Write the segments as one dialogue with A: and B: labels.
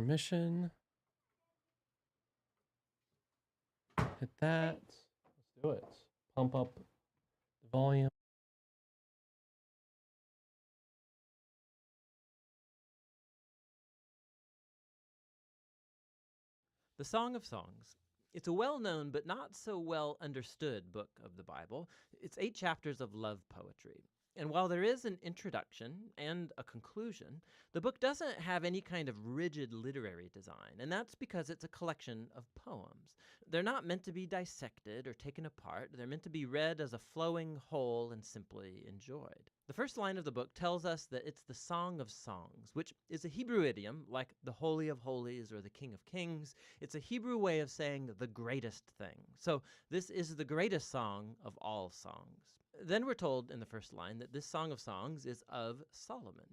A: permission. Hit that. Let's do it. Pump up the volume.
B: The Song of Songs. It's a well-known but not so well understood book of the Bible. It's 8 chapters of love poetry. And while there is an introduction and a conclusion, the book doesn't have any kind of rigid literary design, and that's because it's a collection of poems. They're not meant to be dissected or taken apart. They're meant to be read as a flowing whole and simply enjoyed. The first line of the book tells us that it's the Song of Songs, which is a Hebrew idiom like the Holy of Holies or the King of Kings. It's a Hebrew way of saying the greatest thing. So this is the greatest song of all songs. Then we're told in the first line that this Song of Songs is of Solomon,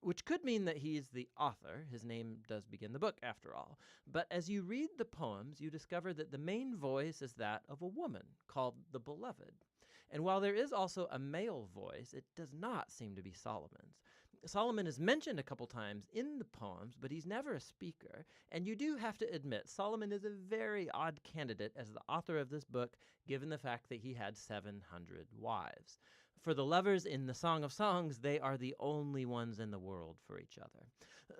B: which could mean that he's the author. His name does begin the book, after all. But as you read the poems, you discover that the main voice is that of a woman called the Beloved. And while there is also a male voice, it does not seem to be Solomon's. Solomon is mentioned a couple times in the poems, but he's never a speaker. And you do have to admit, Solomon is a very odd candidate as the author of this book, given the fact that he had 700 wives. For the lovers in the Song of Songs, they are the only ones in the world for each other.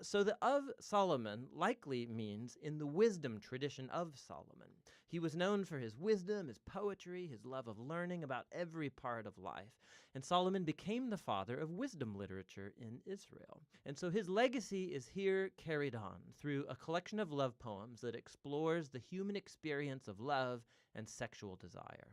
B: So the of Solomon likely means in the wisdom tradition of Solomon. He was known for his wisdom, his poetry, his love of learning about every part of life. And Solomon became the father of wisdom literature in Israel. And so his legacy is here carried on through a collection of love poems that explores the human experience of love and sexual desire.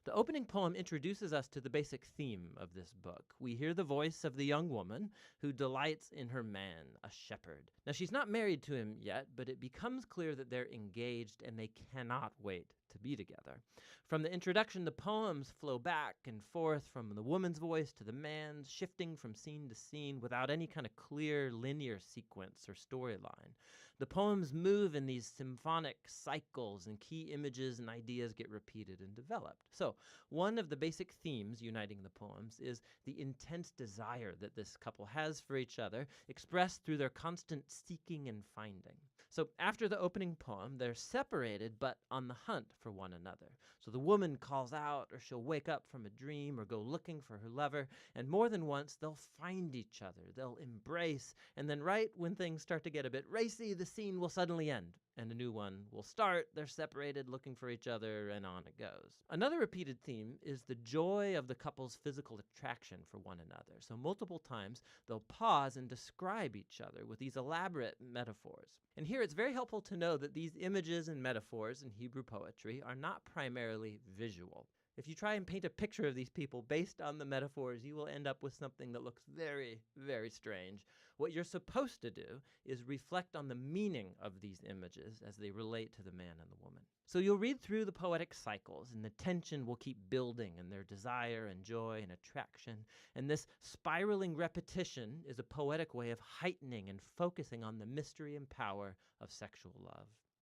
B: The opening poem introduces us to the basic theme of this book. We hear the voice of the young woman who delights in her man, a shepherd. Now, she's not married to him yet, but it becomes clear that they're engaged and they cannot wait to be together. From the introduction, the poems flow back and forth from the woman's voice to the man's, shifting from scene to scene without any kind of clear linear sequence or storyline. The poems move in these symphonic cycles, and key images and ideas get repeated and developed. So, one of the basic themes uniting the poems is the intense desire that this couple has for each other, expressed through their constant seeking and finding. So, after the opening poem, they're separated but on the hunt for one another. So, the woman calls out, or she'll wake up from a dream or go looking for her lover, and more than once, they'll find each other, they'll embrace, and then right when things start to get a bit racy, the scene will suddenly end, and a new one will start. They're separated, looking for each other, and on it goes. Another repeated theme is the joy of the couple's physical attraction for one another. So multiple times, they'll pause and describe each other with these elaborate metaphors. And here it's very helpful to know that these images and metaphors in Hebrew poetry are not primarily visual. If you try and paint a picture of these people based on the metaphors, you will end up with something that looks very, very strange. What you're supposed to do is reflect on the meaning of these images as they relate to the man and the woman. So you'll read through the poetic cycles, and the tension will keep building in their desire and joy and attraction. And this spiraling repetition is a poetic way of heightening and focusing on the mystery and power of sexual love.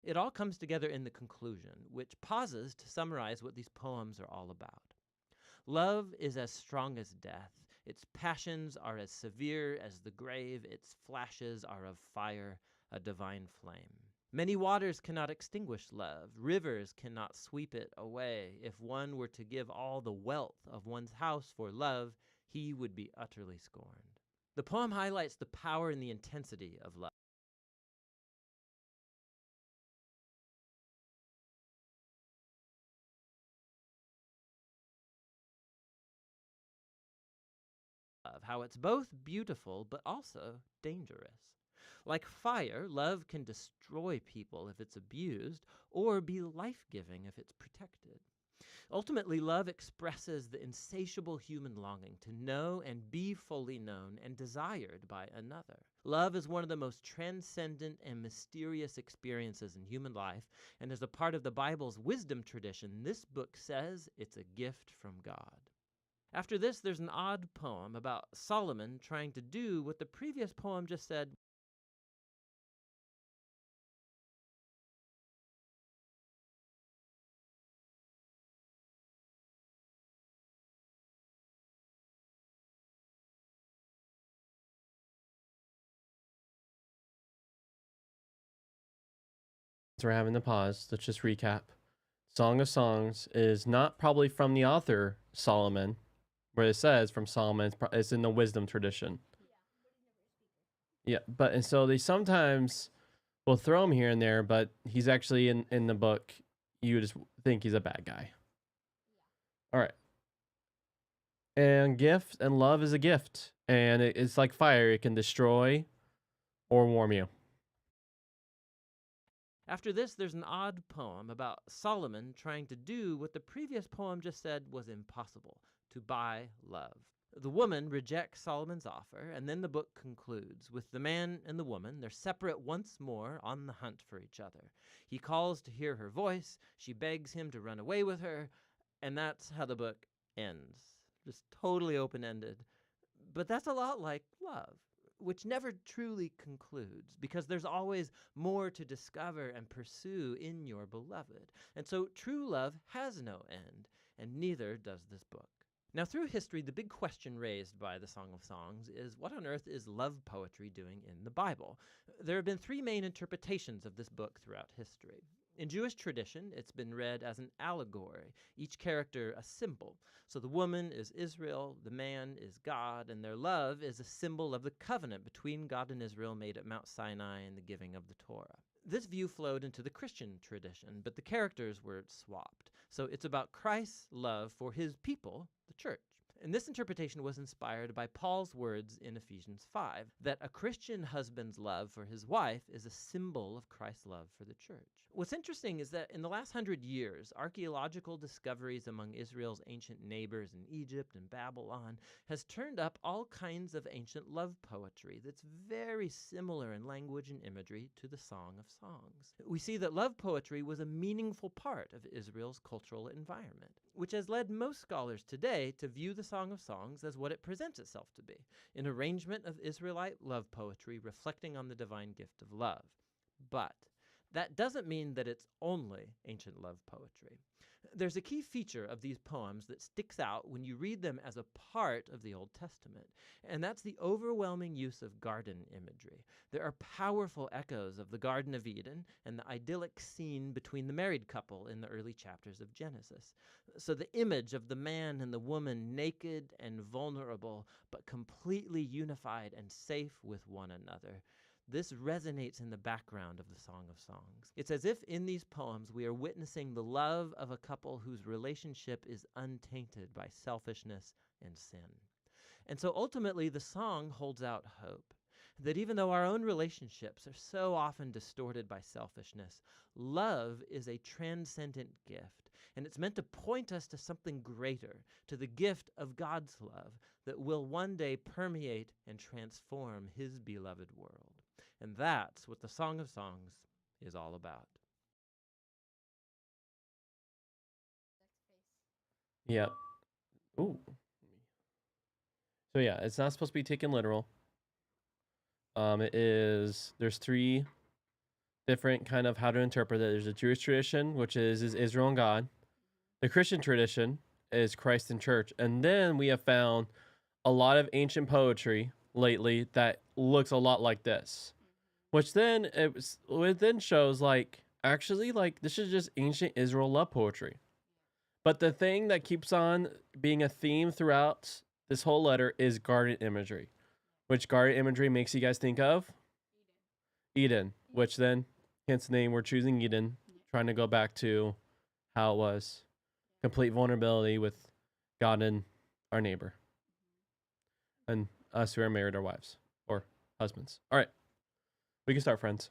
B: It all comes together in the conclusion, which pauses to summarize what these poems are all about. Love is as strong as death. Its passions are as severe as the grave. Its flashes are of fire, a divine flame. Many waters cannot extinguish love. Rivers cannot sweep it away. If one were to give all the wealth of one's house for love, he would be utterly scorned. The poem highlights the power and the intensity of love. How it's both beautiful but also dangerous. Like fire, love can destroy people if it's abused, or be life-giving if it's protected. Ultimately, love expresses the insatiable human longing to know and be fully known and desired by another. Love is one of the most transcendent and mysterious experiences in human life, and as a part of the Bible's wisdom tradition, this book says it's a gift from God. After this, there's an odd poem about Solomon trying to do what the previous poem just said
A: we're having to pause, let's just recap. Song of Songs is not probably from the author Solomon, where it says from Solomon, it's in the wisdom tradition. Yeah, but and so they sometimes will throw him here and there, but he's actually in the book. You just think he's a bad guy. All right. And gift and love is a gift, and it's like fire; it can destroy or warm you.
B: After this, there's an odd poem about Solomon trying to do what the previous poem just said was impossible, to buy love. The woman rejects Solomon's offer, and then the book concludes with the man and the woman. They're separate once more on the hunt for each other. He calls to hear her voice. She begs him to run away with her, and that's how the book ends. Just totally open-ended. But that's a lot like love, which never truly concludes, because there's always more to discover and pursue in your beloved. And so true love has no end, and neither does this book. Now, through history, the big question raised by the Song of Songs is, what on earth is love poetry doing in the Bible? There have been three main interpretations of this book throughout history. In Jewish tradition, it's been read as an allegory, each character a symbol. So the woman is Israel, the man is God, and their love is a symbol of the covenant between God and Israel made at Mount Sinai and the giving of the Torah. This view flowed into the Christian tradition, but the characters were swapped. So it's about Christ's love for his people, the church. And this interpretation was inspired by Paul's words in Ephesians 5, that a Christian husband's love for his wife is a symbol of Christ's love for the church. What's interesting is that in the last 100 years, archaeological discoveries among Israel's ancient neighbors in Egypt and Babylon has turned up all kinds of ancient love poetry that's very similar in language and imagery to the Song of Songs. We see that love poetry was a meaningful part of Israel's cultural environment, which has led most scholars today to view the Song of Songs as what it presents itself to be, an arrangement of Israelite love poetry reflecting on the divine gift of love. But that doesn't mean that it's only ancient love poetry. There's a key feature of these poems that sticks out when you read them as a part of the Old Testament, and that's the overwhelming use of garden imagery. There are powerful echoes of the Garden of Eden and the idyllic scene between the married couple in the early chapters of Genesis. So the image of the man and the woman naked and vulnerable, but completely unified and safe with one another, this resonates in the background of the Song of Songs. It's as if in these poems we are witnessing the love of a couple whose relationship is untainted by selfishness and sin. And so ultimately the song holds out hope that even though our own relationships are so often distorted by selfishness, love is a transcendent gift, and it's meant to point us to something greater, to the gift of God's love that will one day permeate and transform his beloved world. And that's what the Song of Songs is all about.
A: Yeah. Ooh. So yeah, it's not supposed to be taken literal. It is. There's three different kind of how to interpret it. There's a Jewish tradition, which is Israel and God. The Christian tradition is Christ and church, and then we have found a lot of ancient poetry lately that looks a lot like this. Which then it then shows like actually like this is just ancient Israel love poetry. But the thing that keeps on being a theme throughout this whole letter is garden imagery. Which garden imagery makes you guys think of? Eden. Which then, hence the name, we're choosing Eden, trying to go back to how it was. Complete vulnerability with God and our neighbor. And us who are married, our wives or husbands. All right. We can start, friends.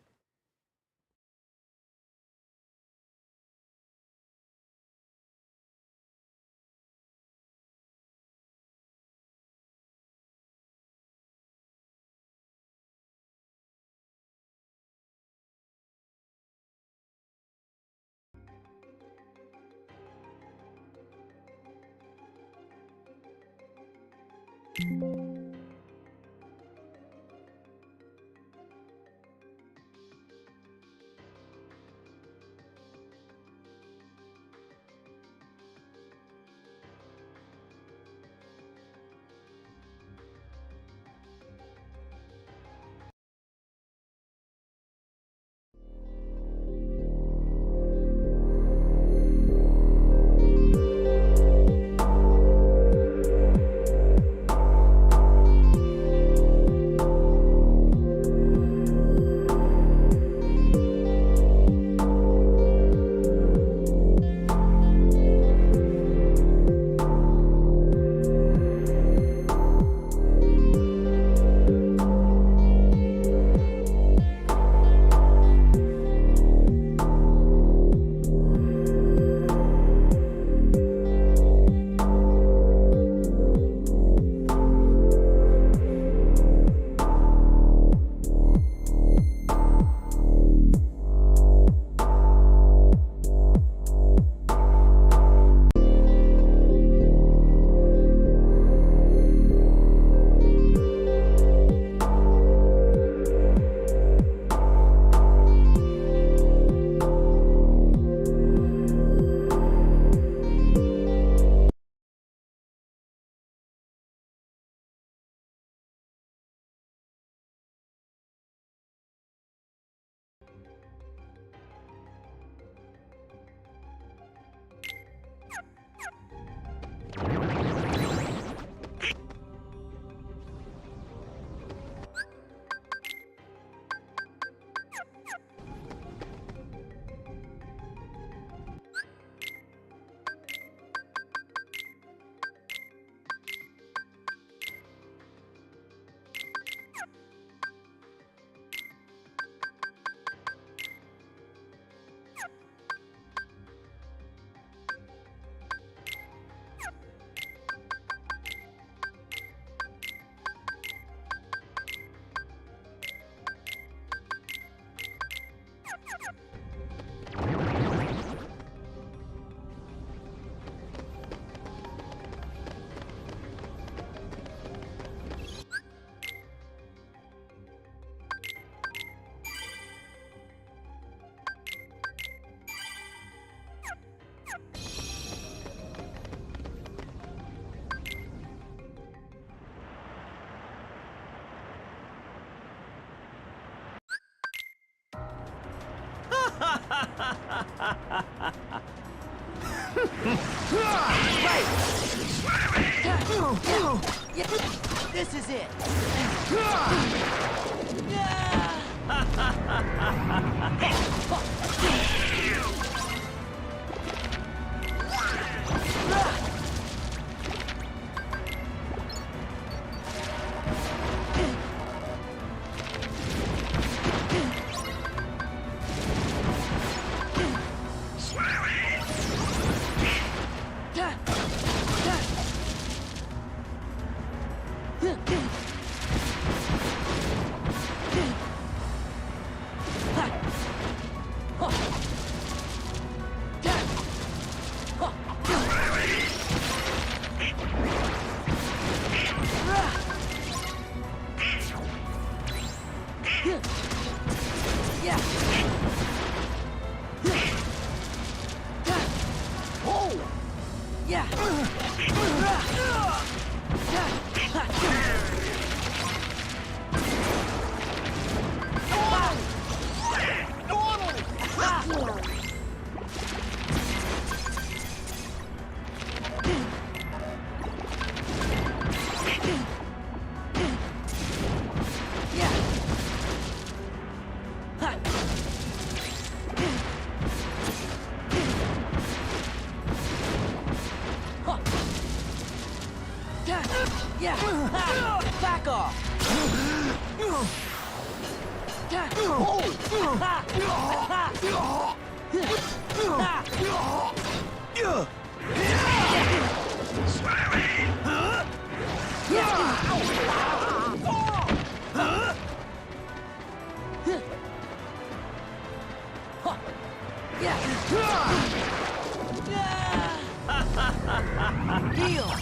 C: This is it. Back off! Deal!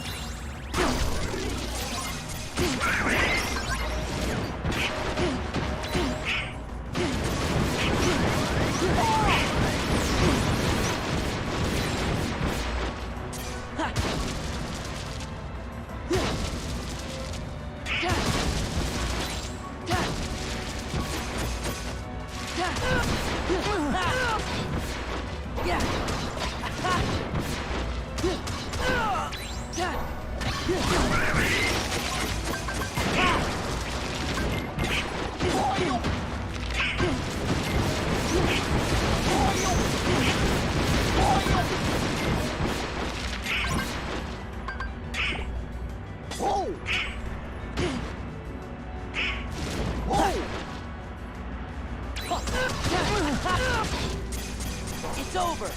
C: It's over.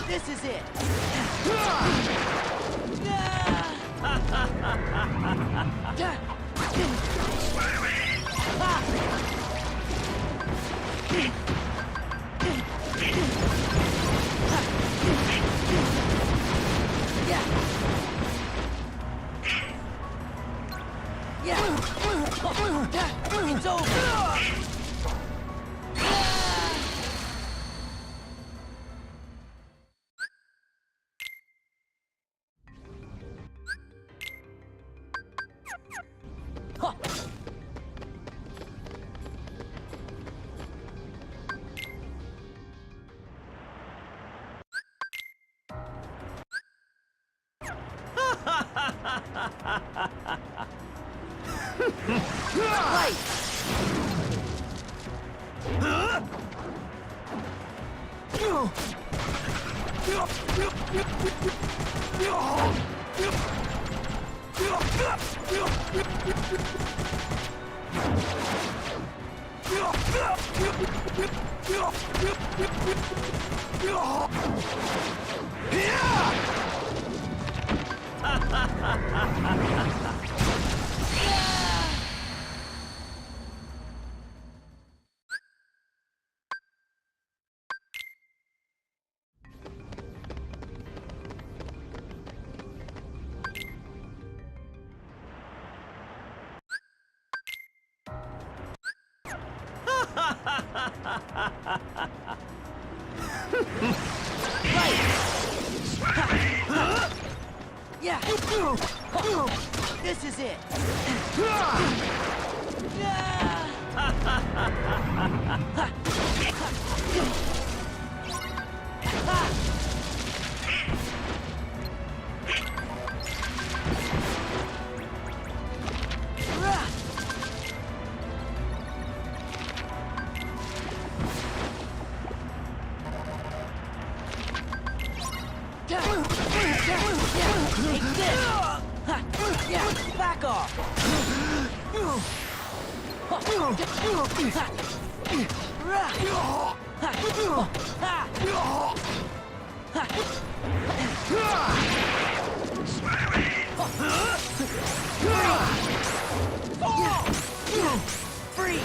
C: This is it. It's over. Right. Yeah. This is it. Take this! Yeah, back off! Free!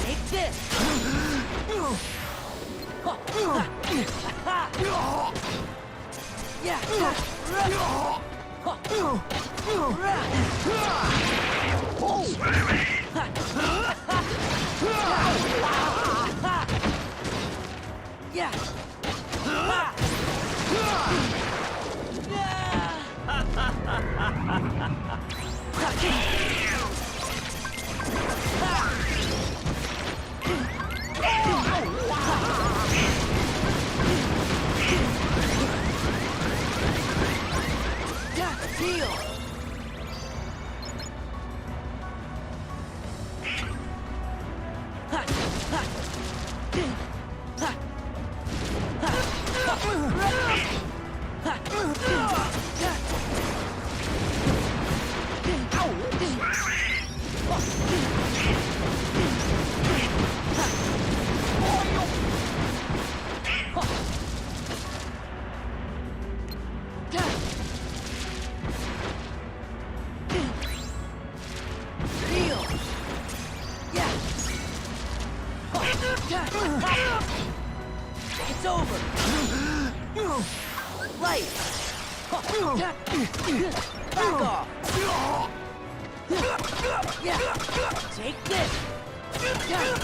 C: Take this! Deal! It's over. Right. Back off. Yeah. Take this. Yeah.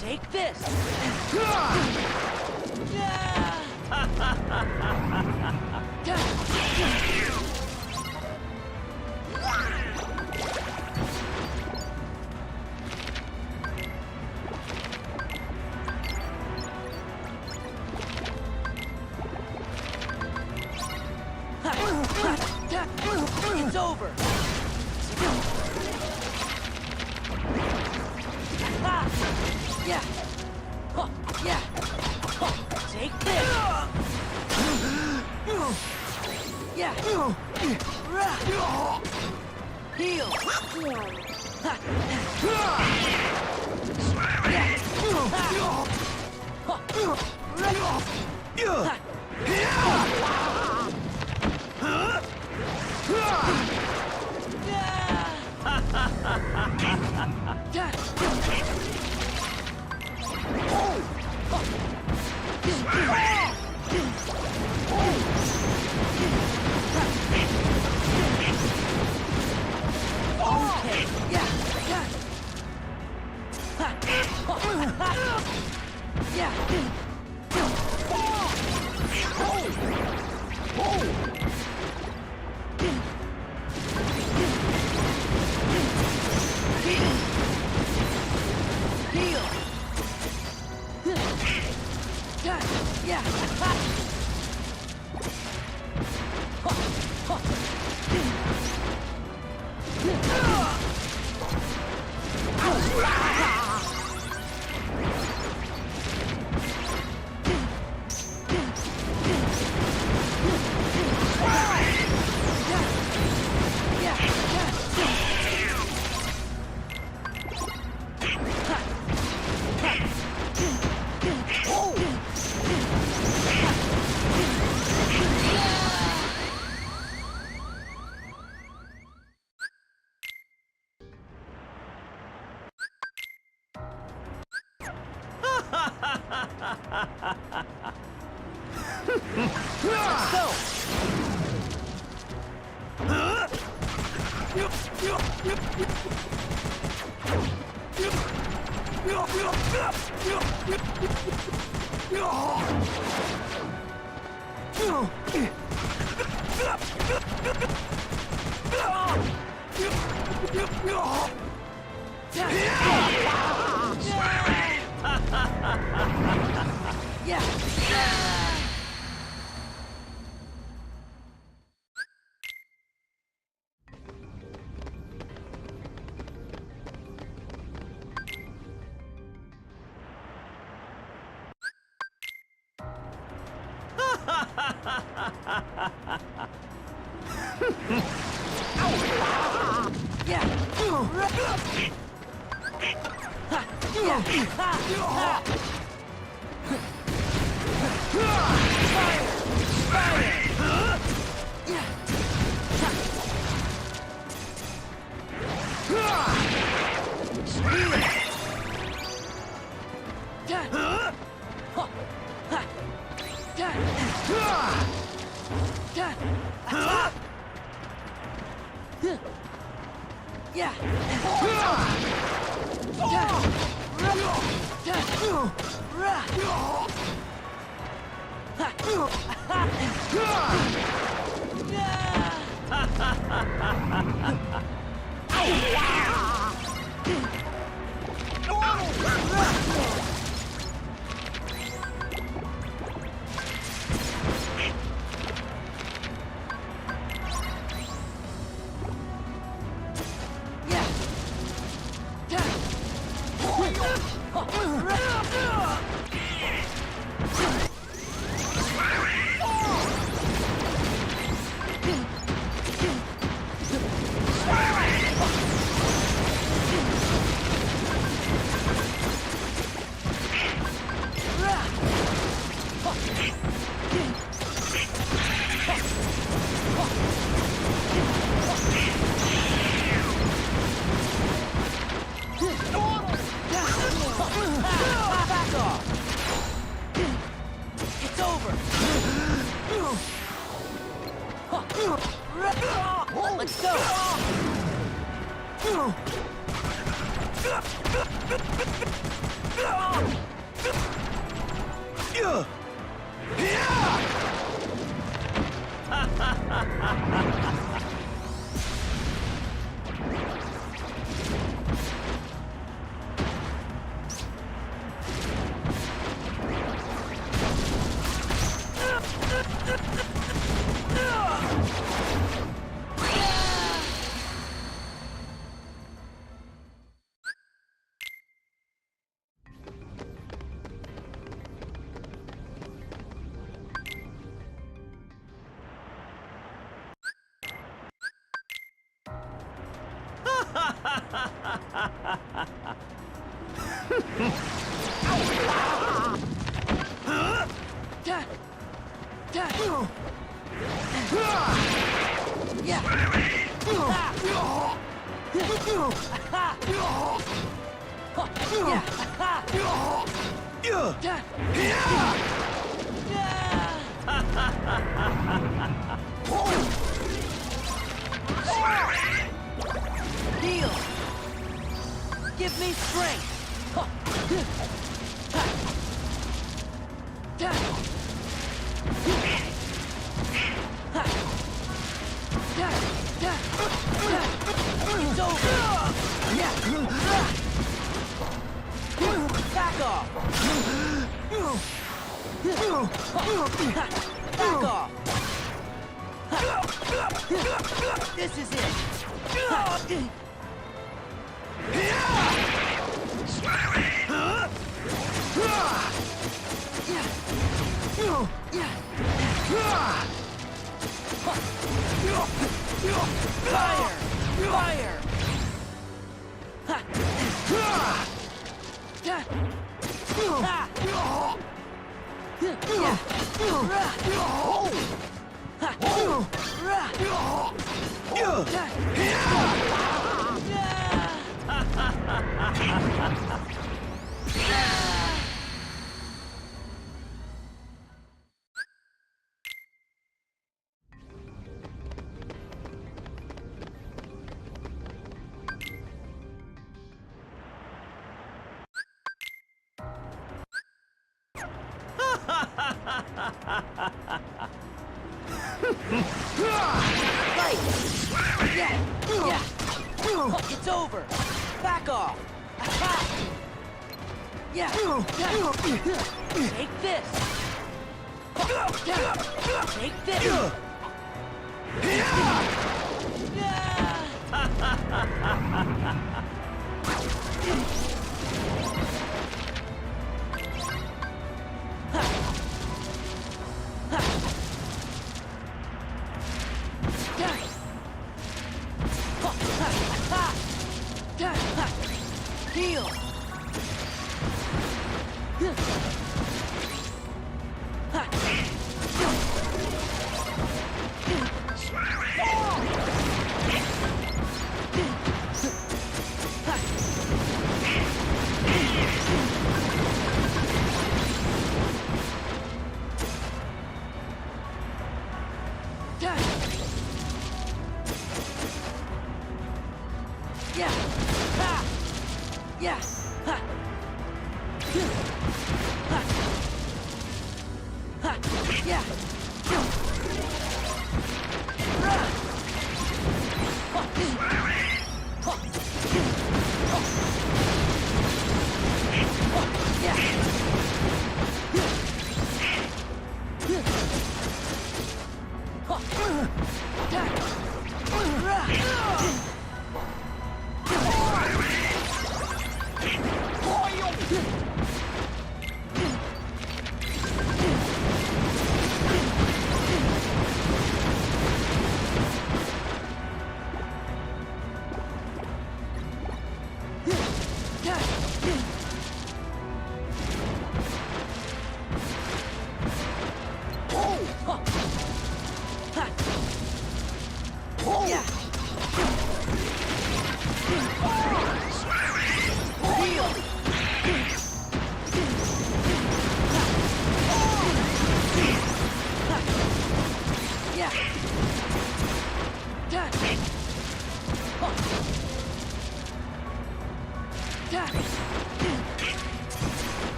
C: Take this. It's over. Let's go! Let's go! Heal. Give me strength. It's over. Back off. Back off. This is it. Fire! Fire! Fight! Yeah! It's over! Back off! Yeah! Take this! Take this! Heal! Yeah! Ha! Yeah! Ha! Ha! Ha! Yeah!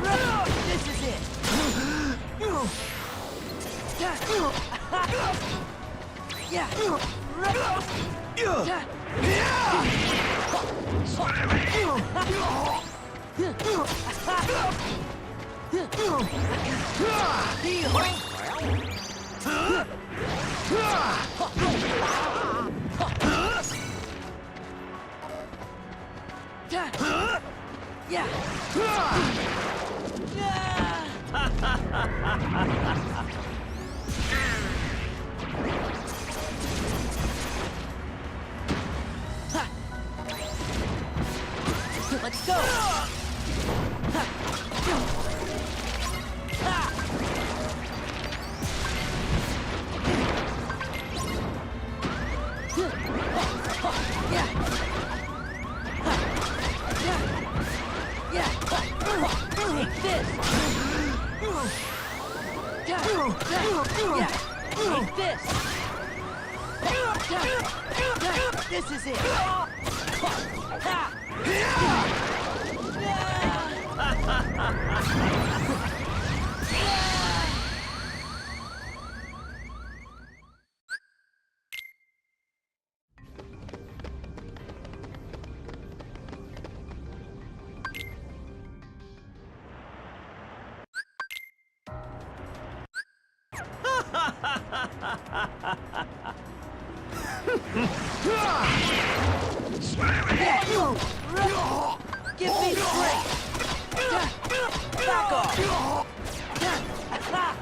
C: Run! This is it. Let's go! Take this! Take this! This is it! Give me strength! Back off! Take this! Back off!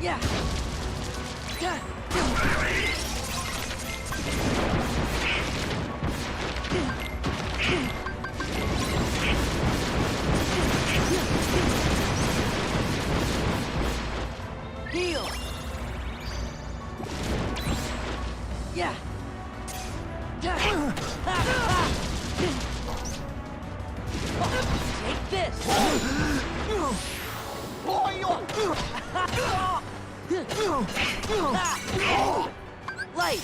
C: Yeah! Heal! Yeah! Take this! Light!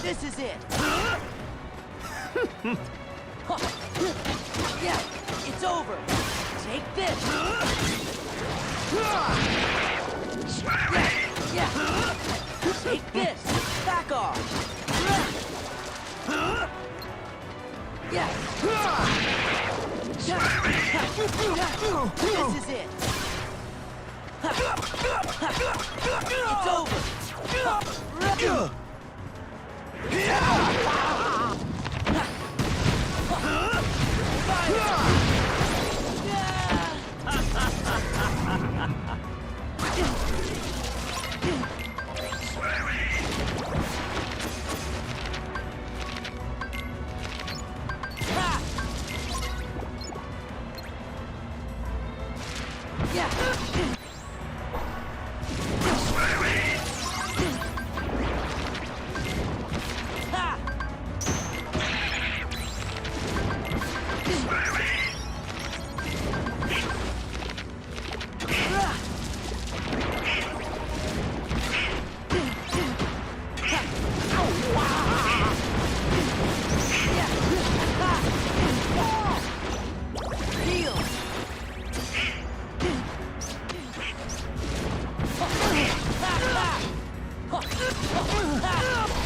C: This is it. Yeah, it's over. Take this. Yeah. Take this. Back off. Yeah. This is it. It's over.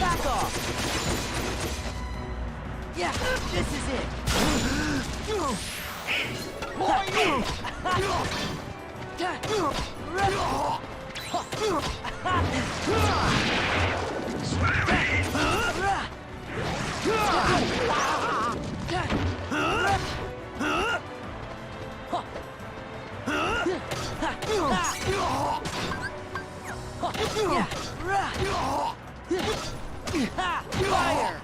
C: Back off! Yeah, this is it! Fire!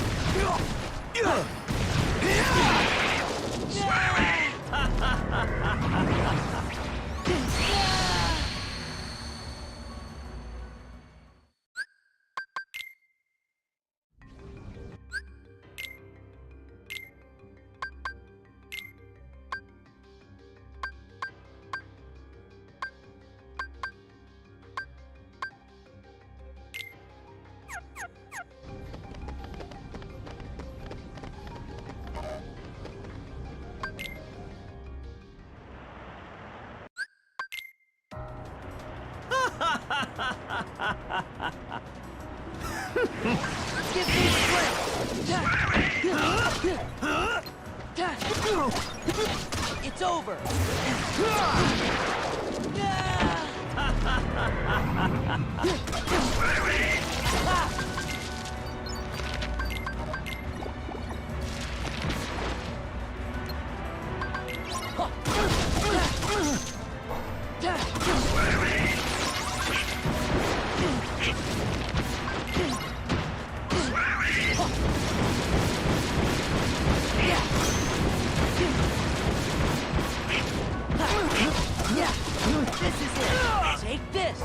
C: Give me strength! It's over! Yeah, this is it. Take this.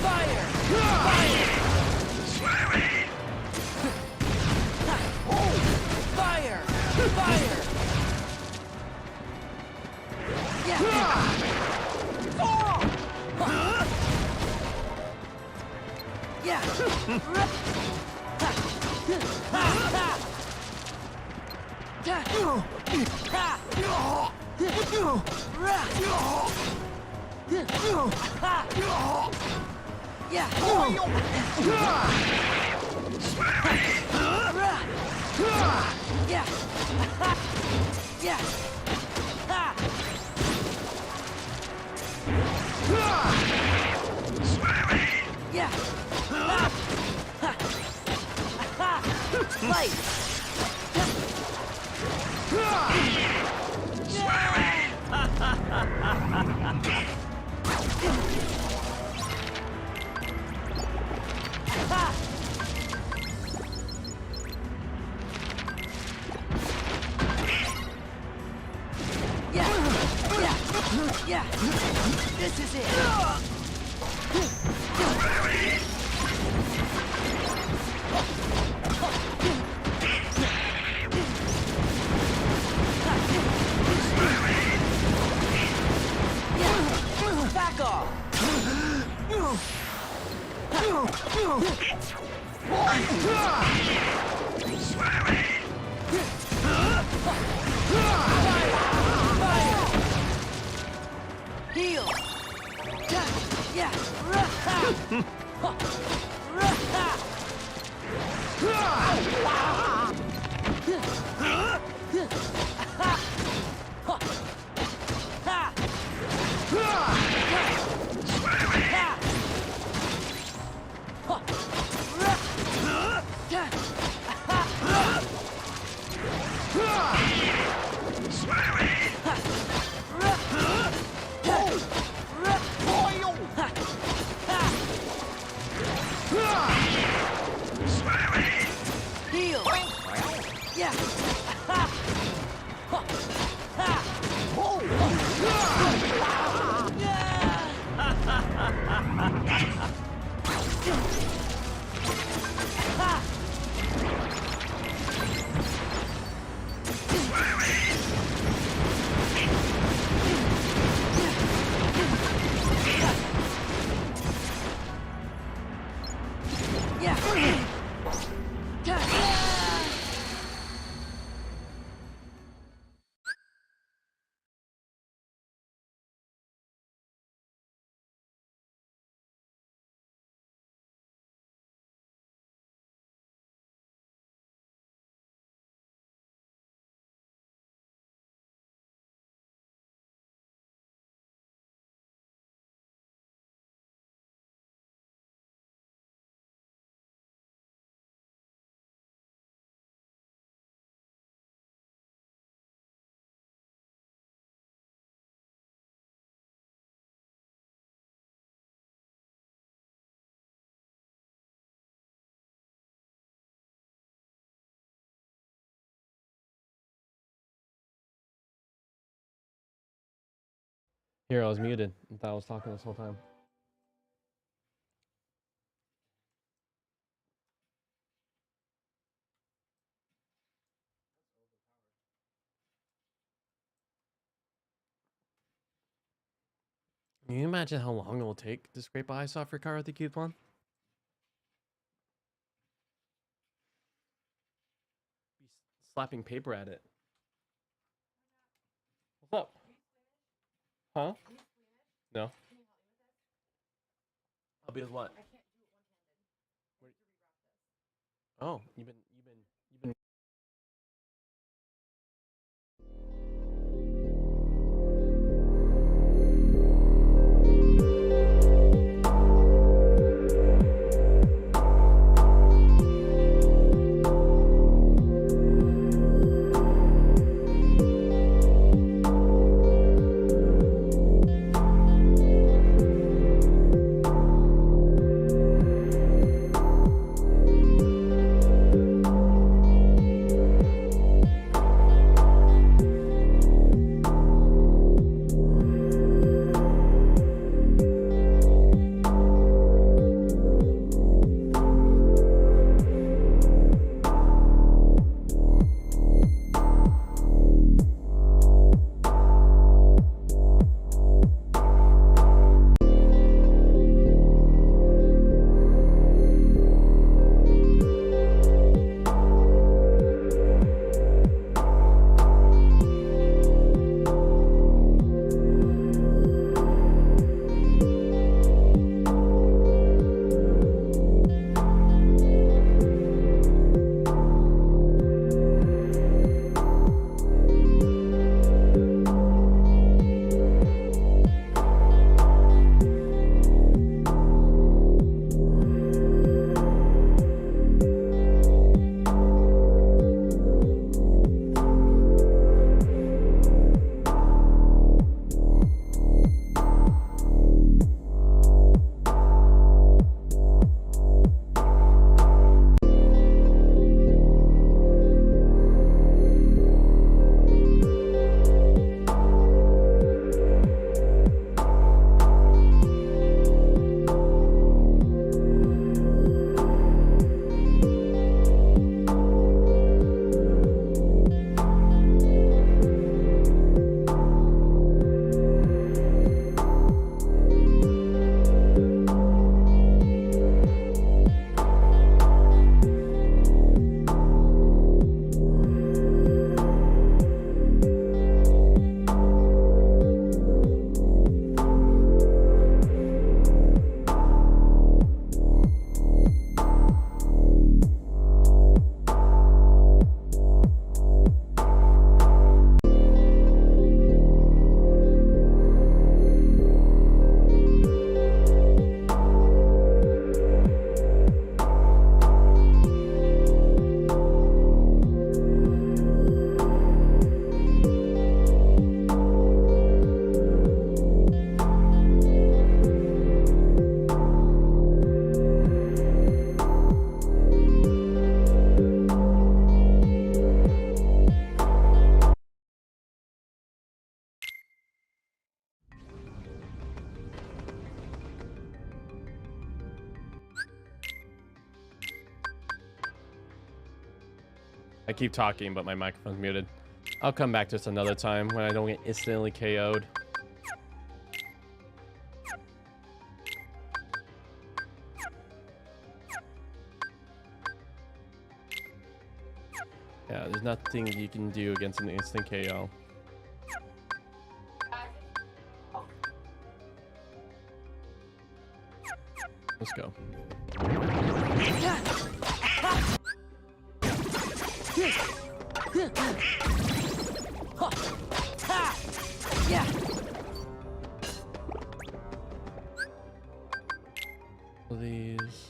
C: Fire! Fire! Light! This is it. Back off. Heal. Yeah. Heal. Yeah.
A: Here, I was muted. I thought I was talking this whole time. Can you imagine how long it will take to scrape a ice off your car with the coupon? Be slapping paper at it. What's up? Huh? No. I'll be with what? Oh, you've been I keep talking, but my microphone's muted. I'll come back to this another time when I don't get instantly KO'd. Yeah, there's nothing you can do against an instant KO. Let's go.
C: Yeah.
A: These.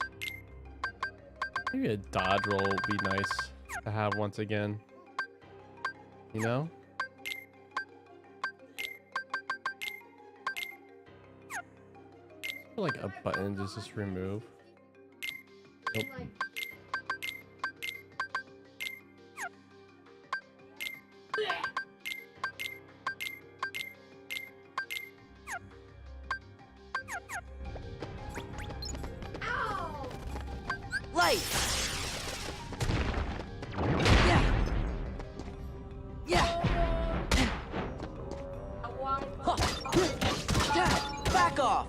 A: Maybe a dodge roll would be nice to have once again. You know? I feel like a button does just remove. Nope.
C: Light. Yeah. Yeah. Huh. Yeah. Back off.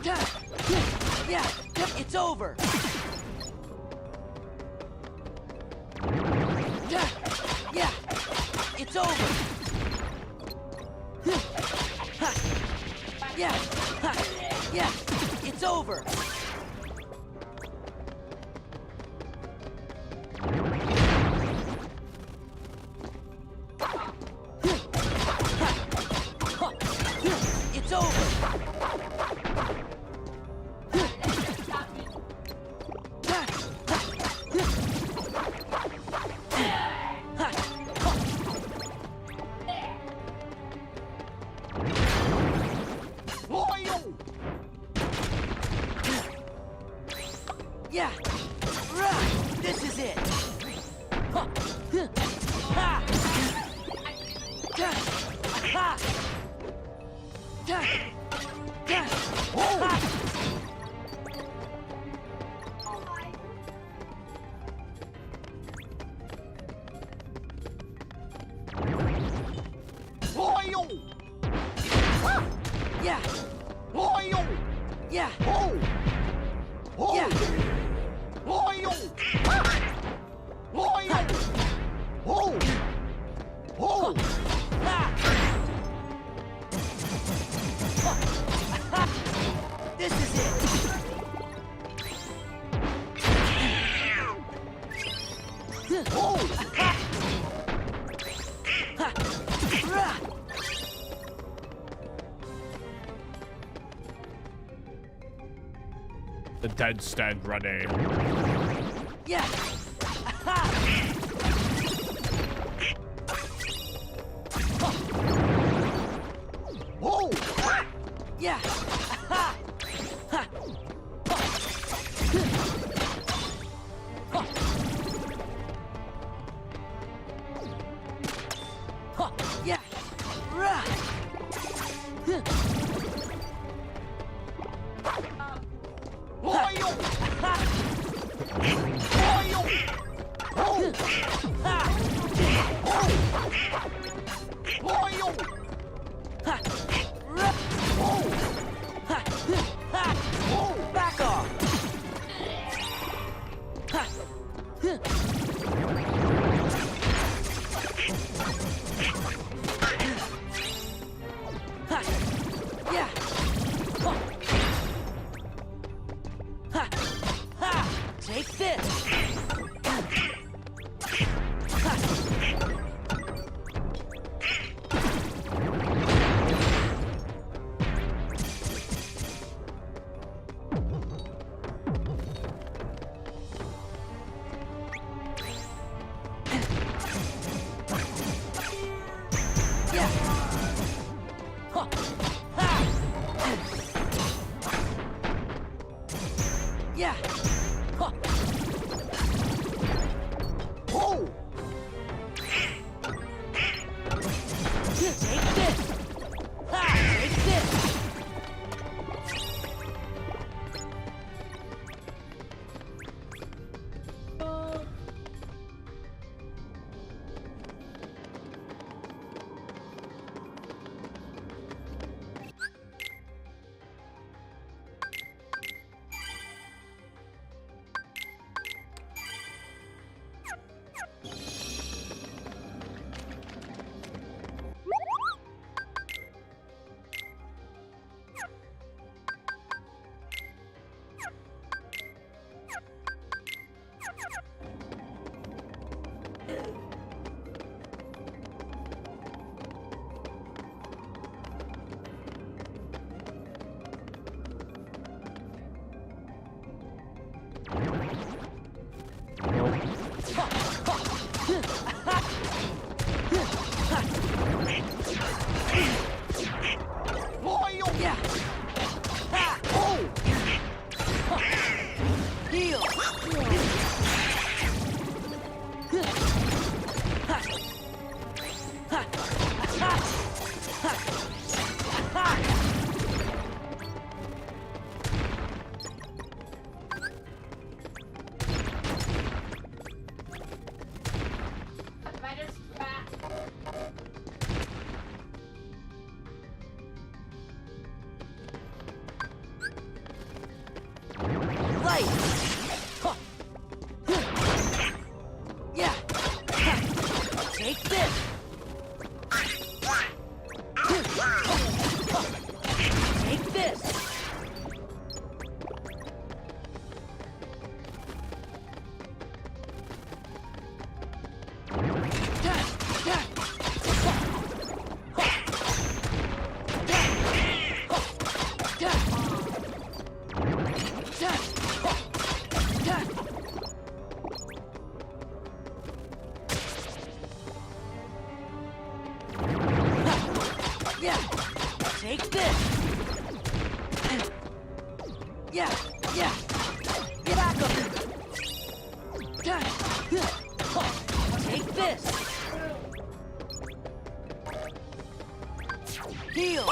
C: Yeah. Yeah. It's over. Yeah. Yeah. It's over. Yeah, yeah, it's over. It's over. Yeah! This is it! Ha! Ha! Ha! Yeah! Yeah! Yeah! This is it!
A: The dead stand ready.
C: Yeah! Yeah! Yeah! Take this! Take this! Yeah, take this. Yeah, yeah. Get back up. Take this. Heal.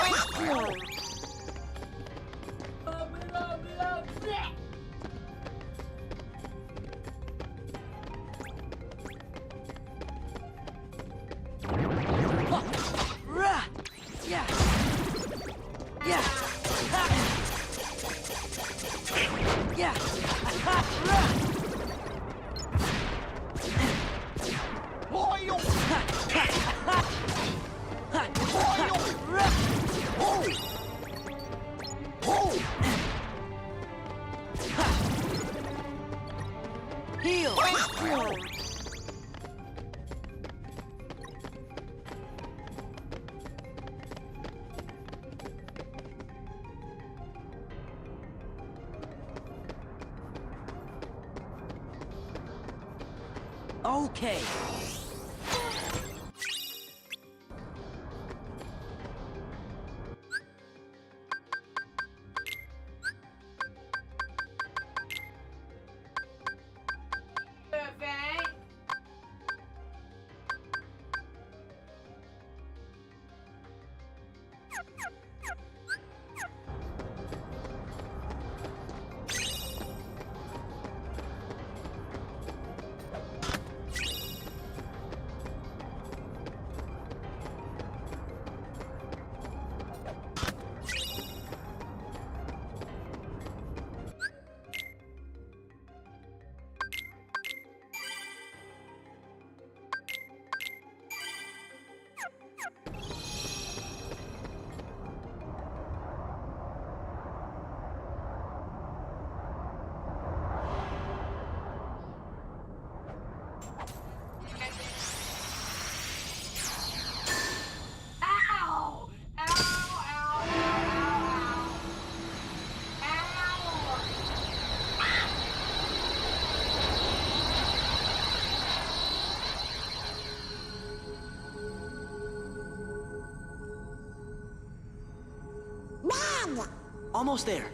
C: Yeah. Yeah. Yeah. Heal. Okay. Almost there.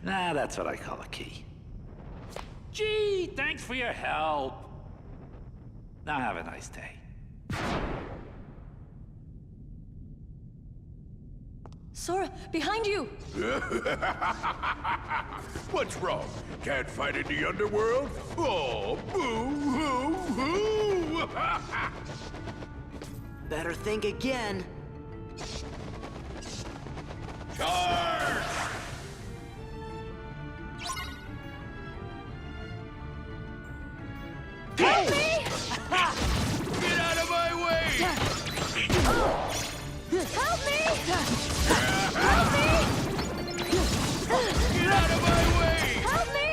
D: Nah, that's what I call a key. Gee, thanks for your help. Now have a nice day.
E: Sora, behind you!
F: What's wrong? Can't fight in the underworld? Oh, boo-hoo-hoo!
C: Better think again.
F: Charge!
E: Help me!
F: Get out of my way!
E: Help me!
F: Help me! Get out of my way!
E: Help me!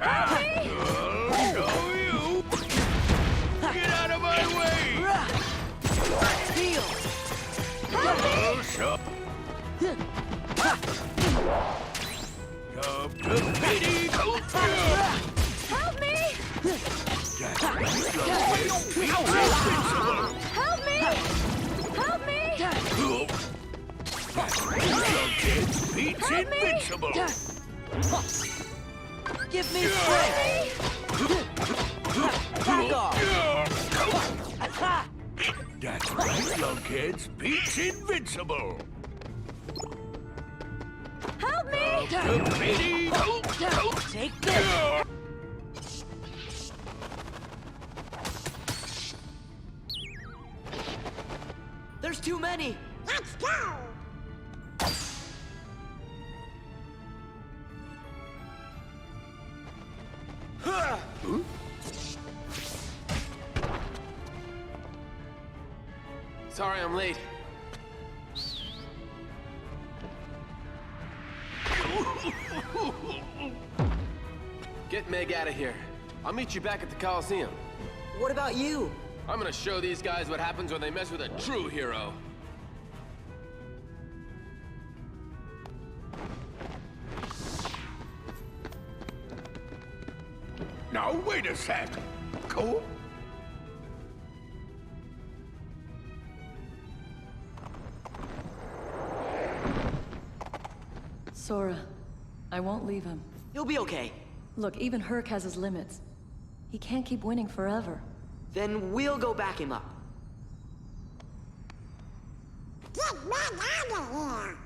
F: I'll show you! Get out of my way!
C: Heal.
F: I'll show. Come to pity,
E: Help me! Help me! Help me!
F: Pete's invincible!
C: Give me strength! Back off!
F: That's right, lunkheads. Pete's invincible.
E: Help me!
C: Take this! There's too many!
E: Let's go!
G: Sorry I'm late. Get Meg out of here. I'll meet you back at the Coliseum.
C: What about you?
G: I'm gonna show these guys what happens when they mess with a true hero.
F: Now, wait a sec. Cool?
H: Sora, I won't leave him.
C: You'll be okay.
H: Look, even Herc has his limits. He can't keep winning forever.
C: Then we'll go back him up.
E: Get Meg out of here!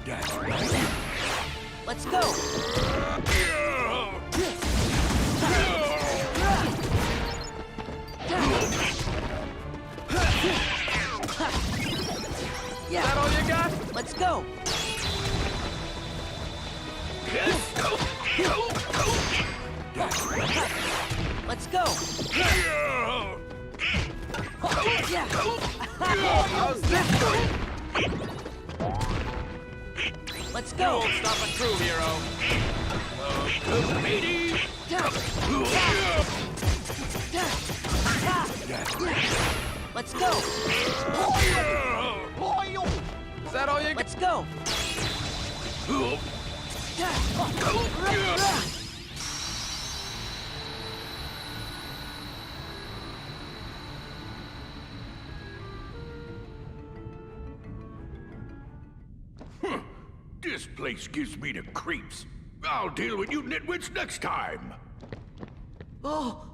F: That's right.
C: Let's go!
G: Is that all you got?
C: Let's go! Let's go! Yeah!
G: How's this going?
C: Let's
G: You
C: go!
G: won't stop a true hero.
C: Let's go!
G: Is that all you got?
C: Let's go!
F: This place gives me the creeps. I'll deal with you nitwits next time.
C: Oh!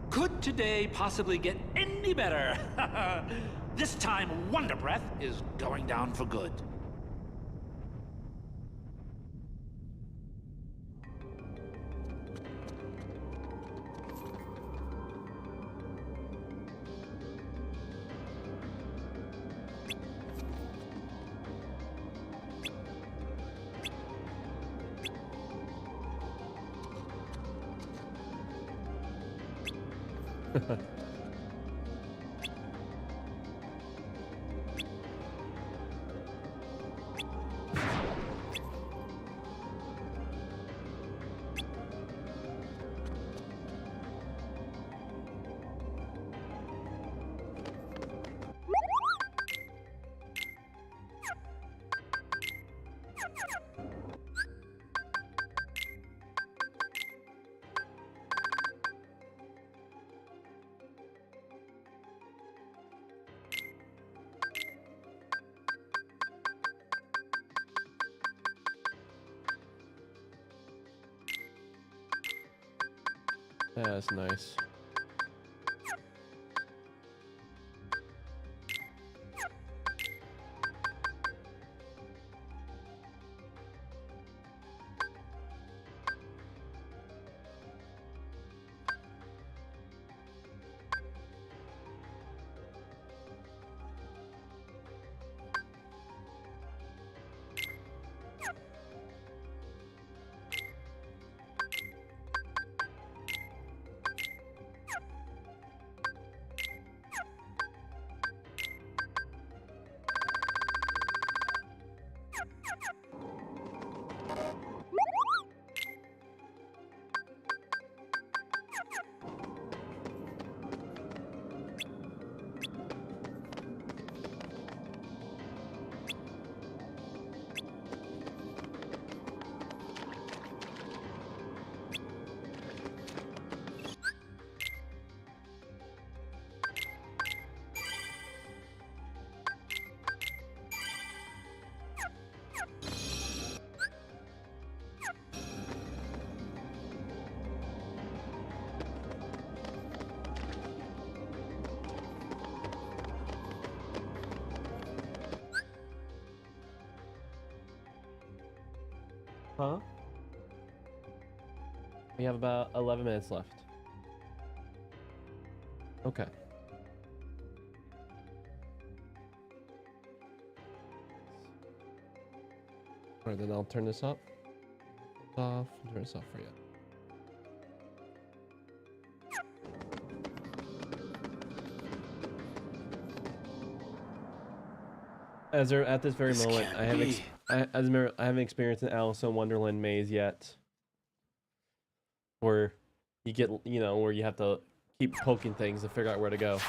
D: Could today possibly get any better? This time, Wonder Breath is going down for good.
A: That's nice. Huh? We have about 11 minutes left. Okay. Alright, then I'll turn this up. Off. Turn this off for you. At this very
G: This
A: moment,
G: can't
A: I haven't
G: be.
A: I haven't experienced an Alice in Wonderland maze yet, where you get where you have to keep poking things to figure out where to go.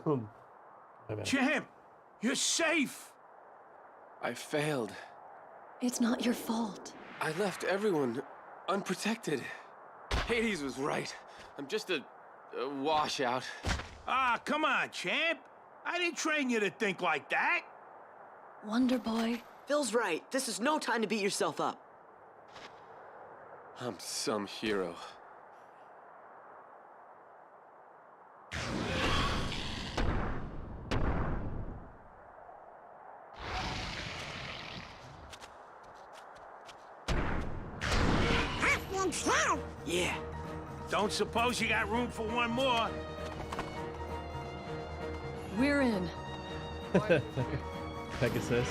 A: My bad.
F: Champ, you're safe.
G: I failed.
H: It's not your fault.
G: I left everyone unprotected. Hades was right. I'm just a washout.
F: Ah, come on, champ. I didn't train you to think like that.
H: Wonder Boy.
C: Phil's right. This is no time to beat yourself up.
G: I'm some hero.
C: Yeah.
F: Don't suppose you got room for one more?
H: We're in.
A: Pegasus.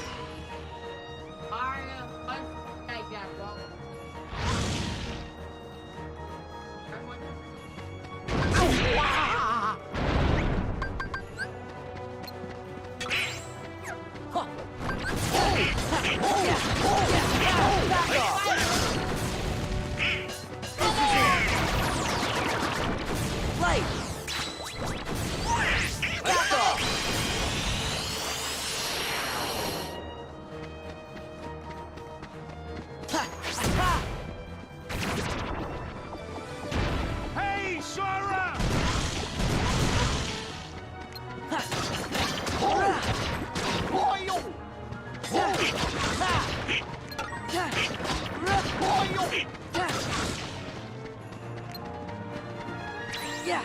C: Light. Back off.
F: Hey, Sora!
C: Yeah. Yeah.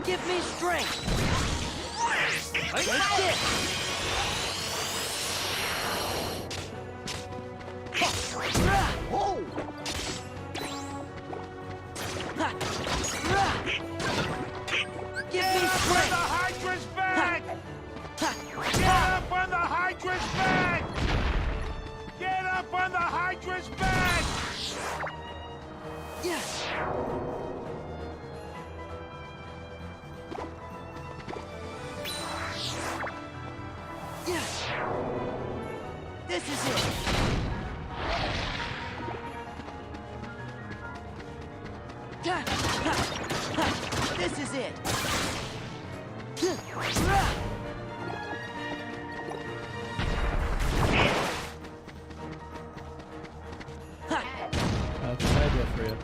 C: Give me strength. Take this. Give me
F: The
C: strength.
F: Hydra's back! Get up on the Hydra's back! Get up on the Hydra's back!
C: Yes. Yes. This is it. This is it.
A: That's what I did for you.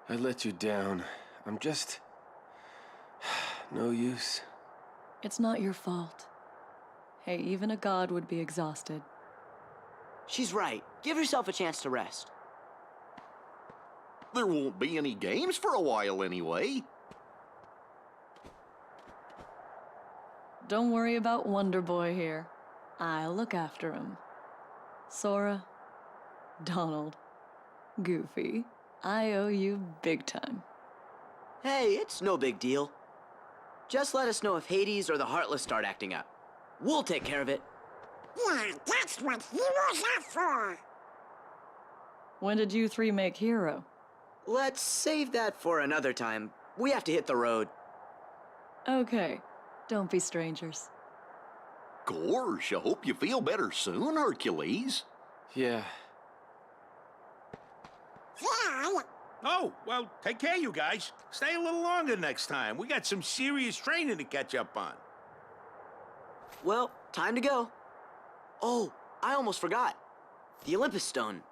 G: I let you down. I'm just... no use.
H: It's not your fault. Hey, even a god would be exhausted.
C: She's right. Give yourself a chance to rest.
I: There won't be any games for a while anyway.
H: Don't worry about Wonder Boy here. I'll look after him. Sora, Donald, Goofy, I owe you big time.
C: Hey, it's no big deal. Just let us know if Hades or the Heartless start acting up. We'll take care of it.
E: Yeah, that's what heroes are for.
H: When did you three make Hero?
C: Let's save that for another time. We have to hit the road.
H: Okay, don't be strangers.
I: Gosh, I hope you feel better soon, Hercules.
G: Yeah.
E: Yeah,
F: Oh, well, take care, you guys. Stay a little longer next time. We got some serious training to catch up on.
C: Well, time to go. Oh, I almost forgot. The Olympus Stone.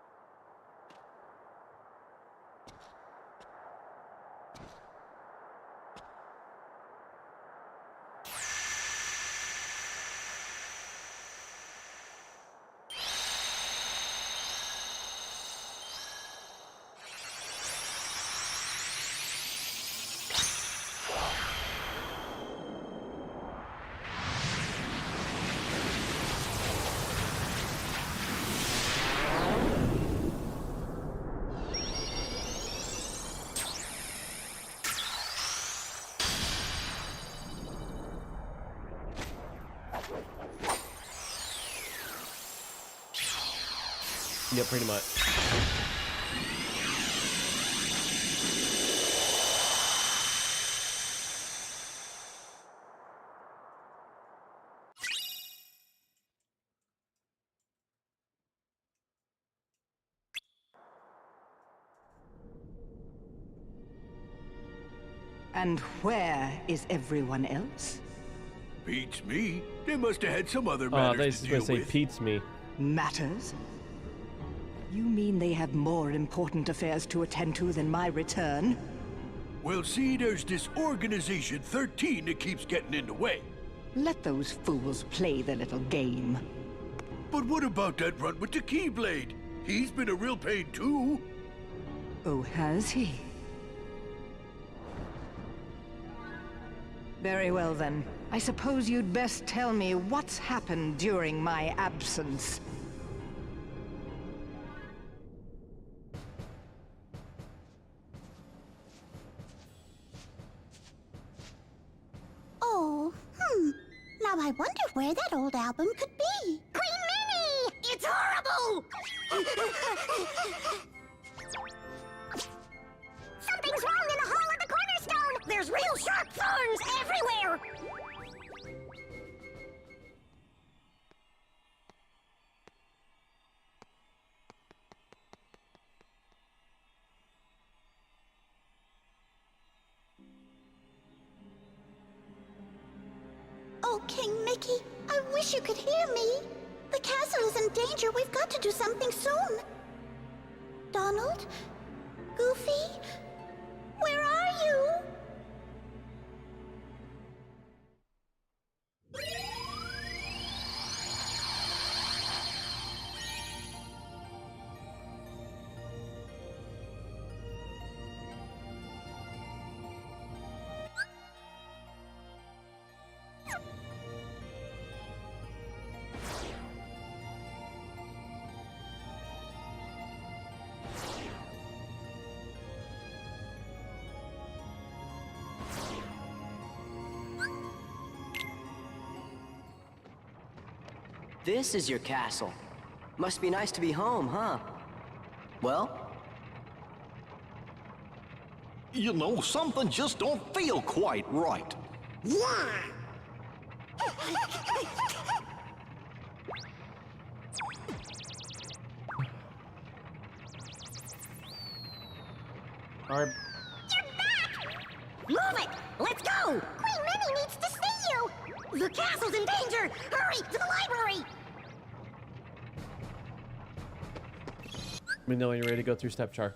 A: Yeah, pretty much.
J: And where is everyone else?
F: Beats me. They must have had some other
A: Oh, they
F: matters
A: was
F: to
A: gonna
F: deal
A: say
F: with.
A: Pete's me.
J: Matters? You mean they have more important affairs to attend to than my return?
F: Well, see, there's this Organization 13 that keeps getting in the way.
J: Let those fools play their little game.
F: But what about that runt with the Keyblade? He's been a real pain, too.
J: Oh, has he? Very well, then. I suppose you'd best tell me what's happened during my absence.
E: Oh, Now I wonder where that old album could be. Queen Minnie! It's horrible! Something's wrong in the hall of the cornerstone! There's real sharp thorns everywhere! Oh, King Mickey, I wish you could hear me. The castle is in danger. We've got to do something soon. Donald? Goofy? Where are you?
C: This is your castle. Must be nice to be home, huh? Well?
I: You know, something just don't feel quite right.
E: Yeah!
A: Our
E: Move it! Let's go! Queen Minnie needs to see you! The castle's in danger! Hurry, to the library!
A: Let me know when you're ready to go through step char.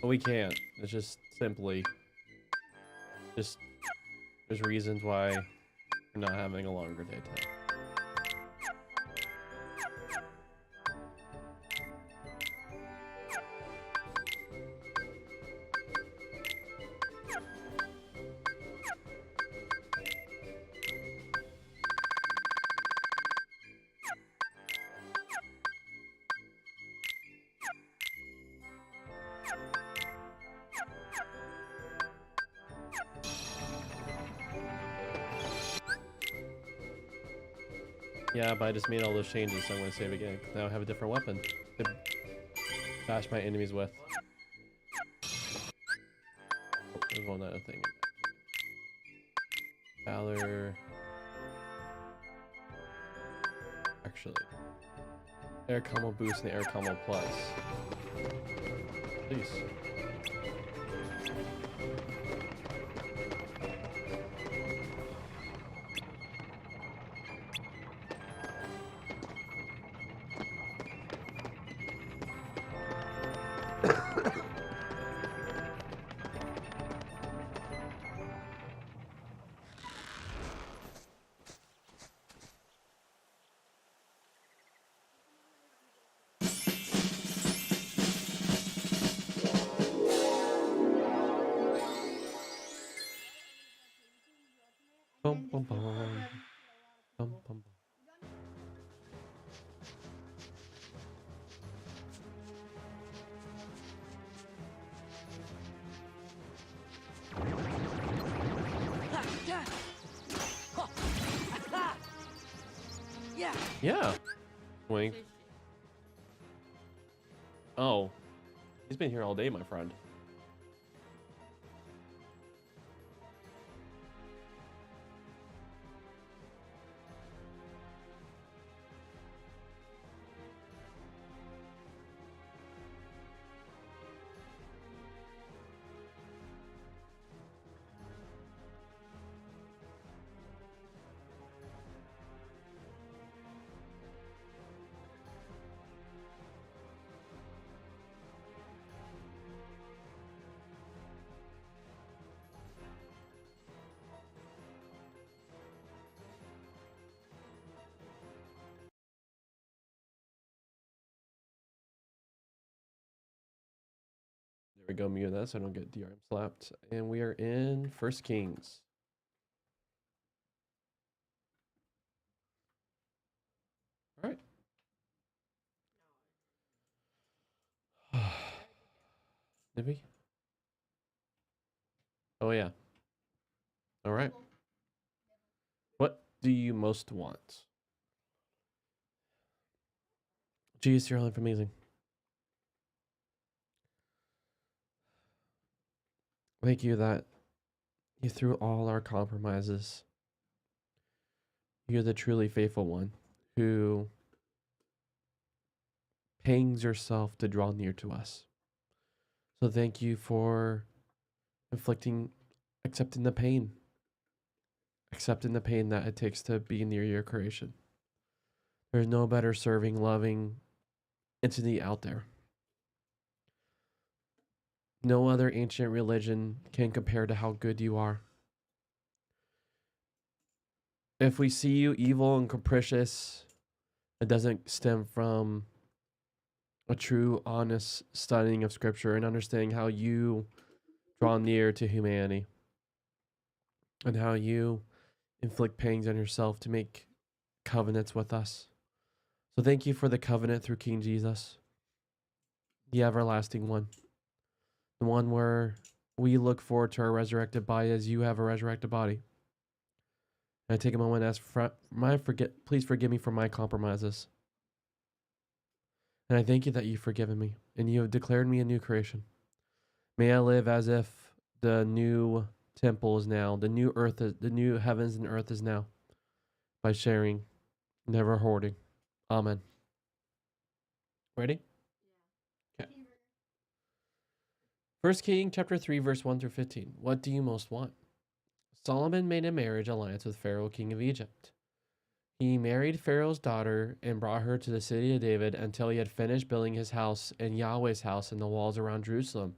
A: But we can't. It's just simply there's reasons why we're not having a longer daytime. Yeah, but I just made all those changes, so I'm going to save again. Now I have a different weapon to bash my enemies with. Oh, there's one other thing. Valor. Actually. Air combo boost and air combo plus. Please. Bum, bum, bum. Bum, bum, bum. Yeah. Wink. Oh. He's been here all day, my friend. There we go, mute that so I don't get DRM slapped. And we are in First Kings. All right. Did we? Oh, yeah. All right. What do you most want? Geez, you're all amazing. Thank you that you through all our compromises. You're the truly faithful one who pangs yourself to draw near to us. So thank you for accepting the pain that it takes to be near your creation. There's no better serving, loving entity out there. No other ancient religion can compare to how good you are. If we see you evil and capricious, it doesn't stem from a true, honest studying of Scripture and understanding how you draw near to humanity and how you inflict pangs on yourself to make covenants with us. So thank you for the covenant through King Jesus, the everlasting one, the one where we look forward to our resurrected body as you have a resurrected body. And I take a moment and ask please forgive me for my compromises. And I thank you that you've forgiven me and you have declared me a new creation. May I live as if the new temple is now, the new heavens and earth is now, by sharing, never hoarding. Amen. Ready? Okay. 1 King chapter 3, verse 1 through 15. What do you most want? Solomon made a marriage alliance with Pharaoh, king of Egypt. He married Pharaoh's daughter and brought her to the city of David until he had finished building his house and Yahweh's house and the walls around Jerusalem.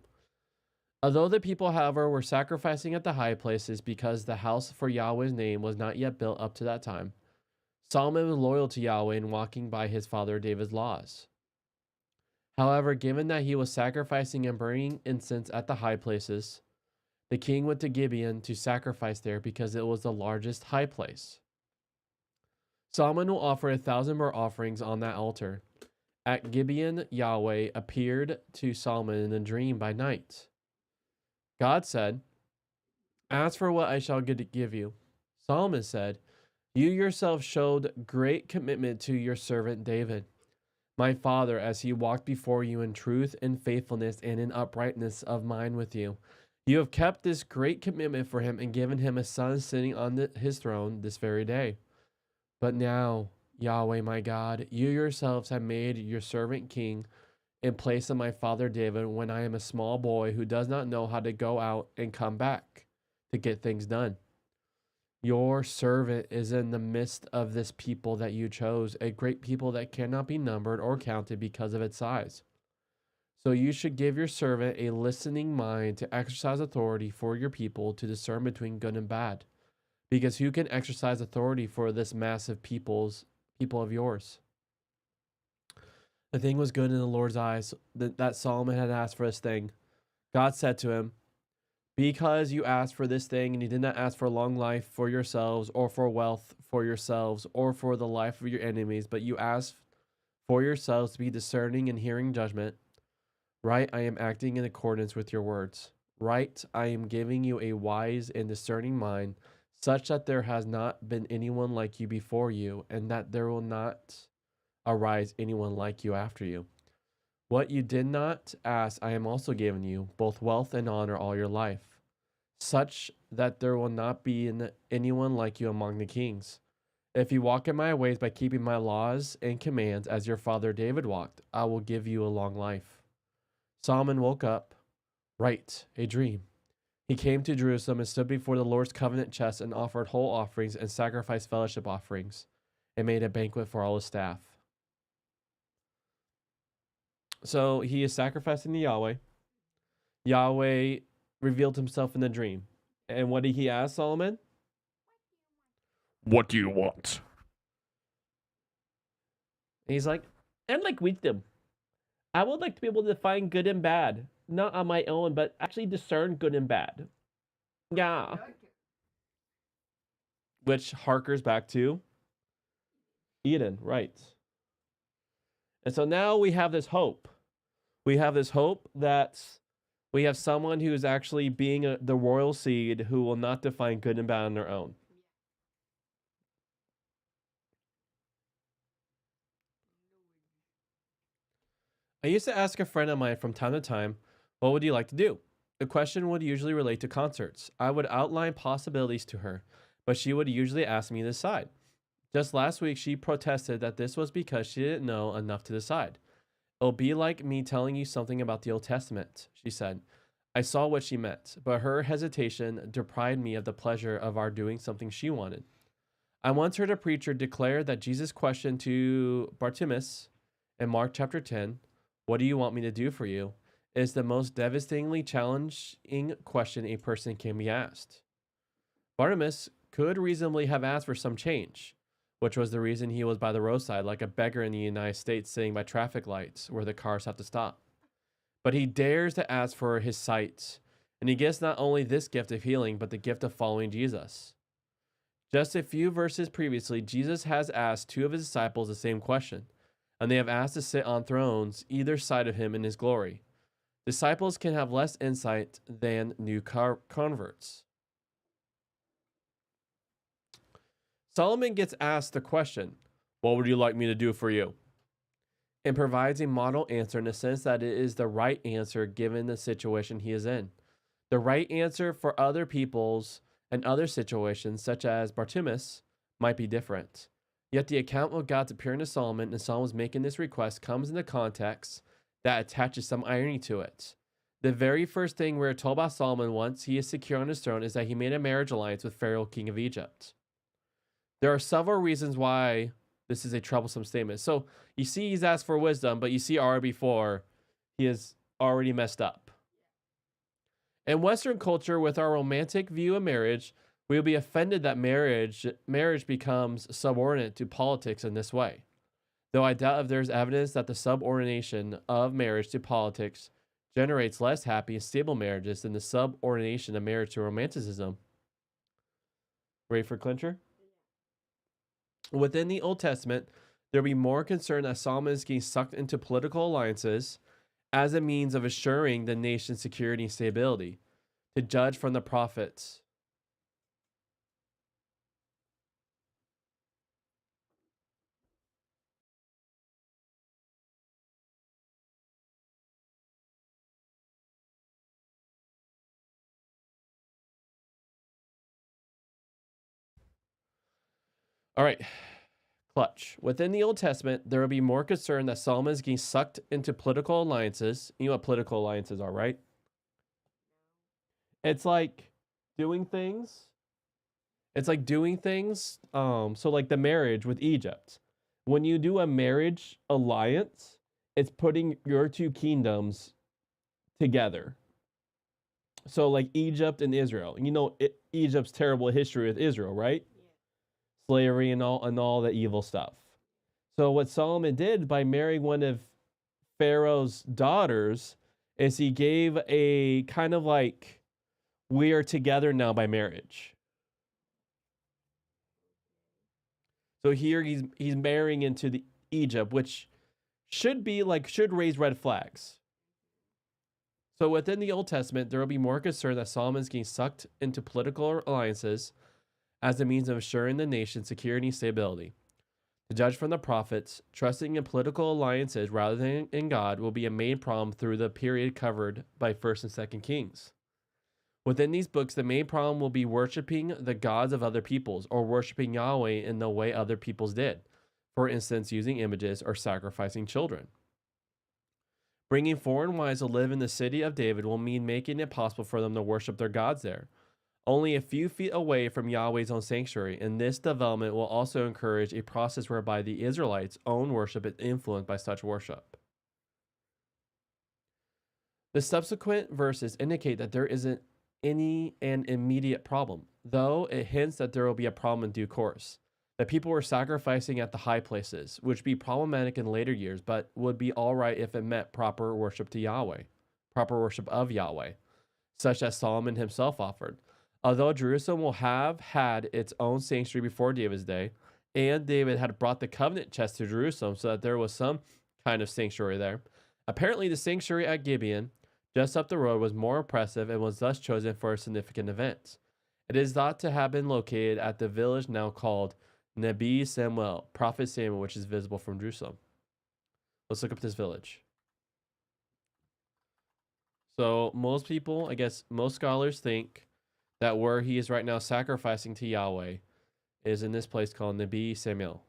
A: Although the people, however, were sacrificing at the high places because the house for Yahweh's name was not yet built up to that time, Solomon was loyal to Yahweh and walking by his father David's laws. However, given that he was sacrificing and burning incense at the high places, the king went to Gibeon to sacrifice there because it was the largest high place. Solomon will offer 1,000 burnt offerings on that altar. At Gibeon, Yahweh appeared to Solomon in a dream by night. God said, "Ask for what I shall give you." Solomon said, "You yourself showed great commitment to your servant David, my father, as he walked before you in truth and faithfulness and in uprightness of mind with you. You have kept this great commitment for him and given him a son sitting on his throne this very day. But now, Yahweh my God, you yourselves have made your servant king in place of my father David when I am a small boy who does not know how to go out and come back to get things done. Your servant is in the midst of this people that you chose, a great people that cannot be numbered or counted because of its size. So you should give your servant a listening mind to exercise authority for your people to discern between good and bad. Because who can exercise authority for this massive people of yours?" The thing was good in the Lord's eyes that Solomon had asked for this thing. God said to him, "Because you asked for this thing and you did not ask for long life for yourselves or for wealth for yourselves or for the life of your enemies, but you asked for yourselves to be discerning and hearing judgment, right, I am acting in accordance with your words. Right, I am giving you a wise and discerning mind, such that there has not been anyone like you before you, and that there will not arise anyone like you after you. What you did not ask, I am also giving you, both wealth and honor all your life, such that there will not be anyone like you among the kings. If you walk in my ways by keeping my laws and commands as your father David walked, I will give you a long life." Solomon woke up, right, a dream. He came to Jerusalem and stood before the Lord's covenant chest and offered whole offerings and sacrificed fellowship offerings and made a banquet for all his staff. So he is sacrificing to Yahweh. Yahweh revealed himself in the dream. And what did he ask Solomon?
F: What do you want?
A: And he's like, "I'd like wisdom. I would like to be able to find good and bad, not on my own, but actually discern good and bad." Yeah. Which harkers back to Eden, right? And so now we have this hope. We have this hope that we have someone who is actually being the royal seed who will not define good and bad on their own. I used to ask a friend of mine from time to time, "What would you like to do?" The question would usually relate to concerts. I would outline possibilities to her, but she would usually ask me to decide. Just last week, she protested that this was because she didn't know enough to decide. "It'll be like me telling you something about the Old Testament," she said. I saw what she meant, but her hesitation deprived me of the pleasure of our doing something she wanted. I once heard a preacher declare that Jesus' question to Bartimaeus in Mark chapter 10, "What do you want me to do for you?" is the most devastatingly challenging question a person can be asked. Bartimaeus could reasonably have asked for some change. which was the reason he was by the roadside like a beggar in the United States sitting by traffic lights where the cars have to stop. But he dares to ask for his sight, and he gets not only this gift of healing, but the gift of following Jesus. Just a few verses previously, Jesus has asked two of his disciples the same question, and they have asked to sit on thrones either side of him in his glory. Disciples can have less insight than new converts. Solomon gets asked the question, "What would you like me to do for you?" and provides a model answer in the sense that it is the right answer given the situation he is in. The right answer for other people's and other situations, such as Bartimaeus, might be different. Yet the account of God's appearing to Solomon and Solomon's making this request comes in the context that attaches some irony to it. The very first thing we're told about Solomon once he is secure on his throne is that he made a marriage alliance with Pharaoh, king of Egypt. There are several reasons why this is a troublesome statement. So you see he's asked for wisdom, but you see already before he is already messed up. In Western culture, with our romantic view of marriage, we will be offended that marriage becomes subordinate to politics in this way. Though I doubt if there's evidence that the subordination of marriage to politics generates less happy and stable marriages than the subordination of marriage to romanticism. Ready for clincher? Within the Old Testament, there will be more concern that Solomon is getting sucked into political alliances as a means of assuring the nation's security and stability, to judge from the prophets. All right, clutch. Within the Old Testament, there will be more concern that Solomon is getting sucked into political alliances. You know what political alliances are, right? It's like doing things. So like the marriage with Egypt. When you do a marriage alliance, it's putting your two kingdoms together. So like Egypt and Israel. You know Egypt's terrible history with Israel, right? Yeah. Slavery and all the evil stuff. So what Solomon did by marrying one of Pharaoh's daughters is he gave a kind of like, we are together now by marriage. So here he's marrying into the Egypt, which should raise red flags. So within the Old Testament, there will be more concern that Solomon is getting sucked into political alliances as a means of assuring the nation's security and stability. To judge from the prophets, trusting in political alliances rather than in God will be a main problem through the period covered by 1st and 2nd Kings. Within these books, the main problem will be worshiping the gods of other peoples or worshiping Yahweh in the way other peoples did. For instance, using images or sacrificing children. Bringing foreign wives to live in the city of David will mean making it possible for them to worship their gods there, only a few feet away from Yahweh's own sanctuary, and this development will also encourage a process whereby the Israelites' own worship is influenced by such worship. The subsequent verses indicate that there isn't an immediate problem, though it hints that there will be a problem in due course. That people were sacrificing at the high places, which would be problematic in later years, but would be all right if it meant proper worship to Yahweh, proper worship of Yahweh, such as Solomon himself offered. Although Jerusalem will have had its own sanctuary before David's day, and David had brought the covenant chest to Jerusalem so that there was some kind of sanctuary there, apparently the sanctuary at Gibeon, just up the road, was more impressive and was thus chosen for a significant event. It is thought to have been located at the village now called Nebi Samuel, Prophet Samuel, which is visible from Jerusalem. Let's look up this village. So most people, I guess most scholars think that where he is right now sacrificing to Yahweh is in this place called Nebi Samuel.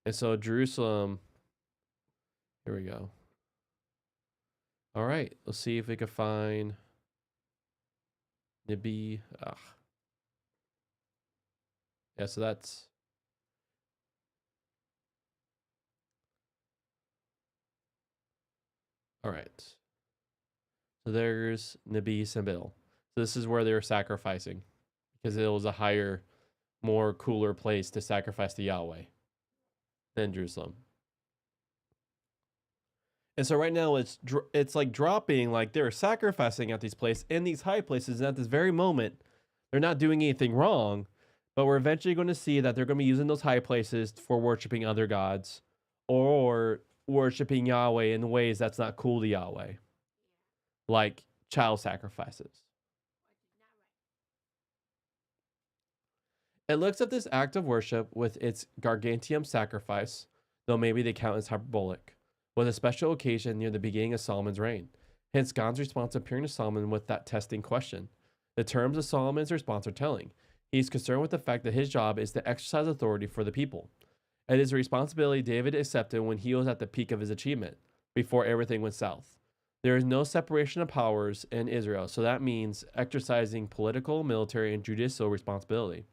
A: And so Jerusalem, here we go. All right, let's see if we can find Nebi. Yeah, so that's all right. So there's Nebi Samuel. So this is where they were sacrificing because it was a higher, more cooler place to sacrifice to Yahweh than Jerusalem. And so right now it's like dropping, like they're sacrificing at these places in these high places. And at this very moment, they're not doing anything wrong, but we're eventually going to see that they're going to be using those high places for worshiping other gods or worshiping Yahweh in ways that's not cool to Yahweh, like child sacrifices. It looks at this act of worship with its gargantuan sacrifice, though maybe they count as hyperbolic, was a special occasion near the beginning of Solomon's reign. Hence, God's response appearing to Solomon with that testing question. The terms of Solomon's response are telling. He's concerned with the fact that his job is to exercise authority for the people. It is a responsibility David accepted when he was at the peak of his achievement, before everything went south. There is no separation of powers in Israel, so that means exercising political, military, and judicial responsibility.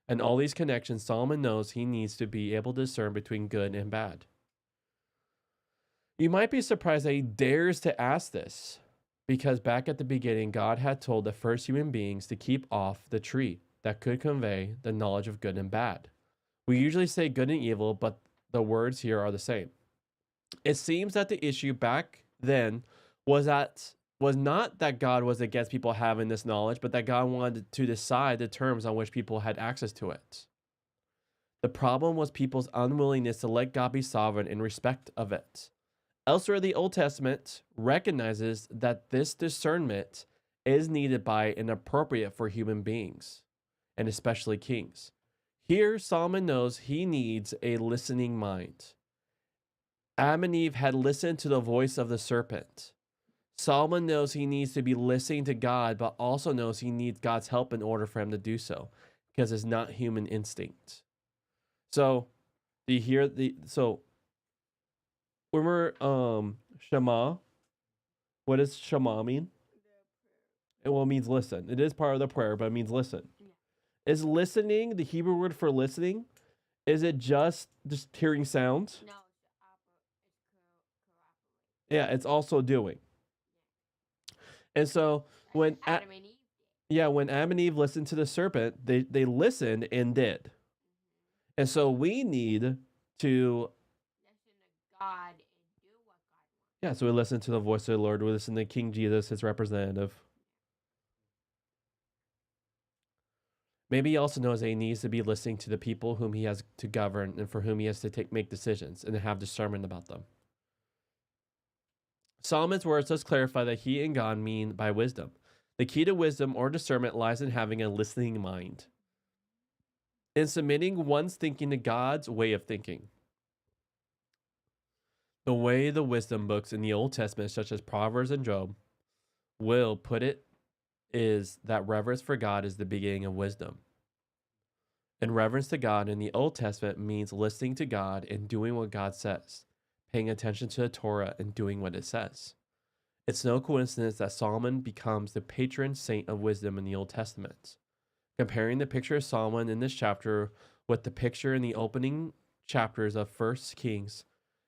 A: And all these connections, Solomon knows he needs to be able to discern between good and bad. You might be surprised that he dares to ask this, because back at the beginning, God had told the first human beings to keep off the tree that could convey the knowledge of good and bad. We usually say good and evil, but the words here are the same. It seems that the issue back then was not that God was against people having this knowledge, but that God wanted to decide the terms on which people had access to it. The problem was people's unwillingness to let God be sovereign in respect of it. Elsewhere, the Old Testament recognizes that this discernment is needed by and appropriate for human beings, and especially kings. Here, Solomon knows he needs a listening mind. Adam and Eve had listened to the voice of the serpent. Solomon knows he needs to be listening to God, but also knows he needs God's help in order for him to do so, because it's not human instinct. So, do you hear remember Shema? What does Shema mean? It means listen. It is part of the prayer, but it means listen. Yeah. Is listening the Hebrew word for listening? Is it just hearing sounds? No. Yeah, it's also doing. And so when Adam and Eve listened to the serpent, they listened and did. And so we need to listen to God and do what God wants. Yeah, so we listen to the voice of the Lord. We listen to King Jesus, his representative. Maybe he also knows that he needs to be listening to the people whom he has to govern and for whom he has to make decisions and to have discernment about them. Solomon's words does clarify that he and God mean by wisdom. The key to wisdom or discernment lies in having a listening mind, in submitting one's thinking to God's way of thinking. The way the wisdom books in the Old Testament, such as Proverbs and Job, will put it is that reverence for God is the beginning of wisdom. And reverence to God in the Old Testament means listening to God and doing what God says, paying attention to the Torah and doing what it says. It's no coincidence that Solomon becomes the patron saint of wisdom in the Old Testament. Comparing the picture of Solomon in this chapter with the picture in the opening chapters of 1 Kings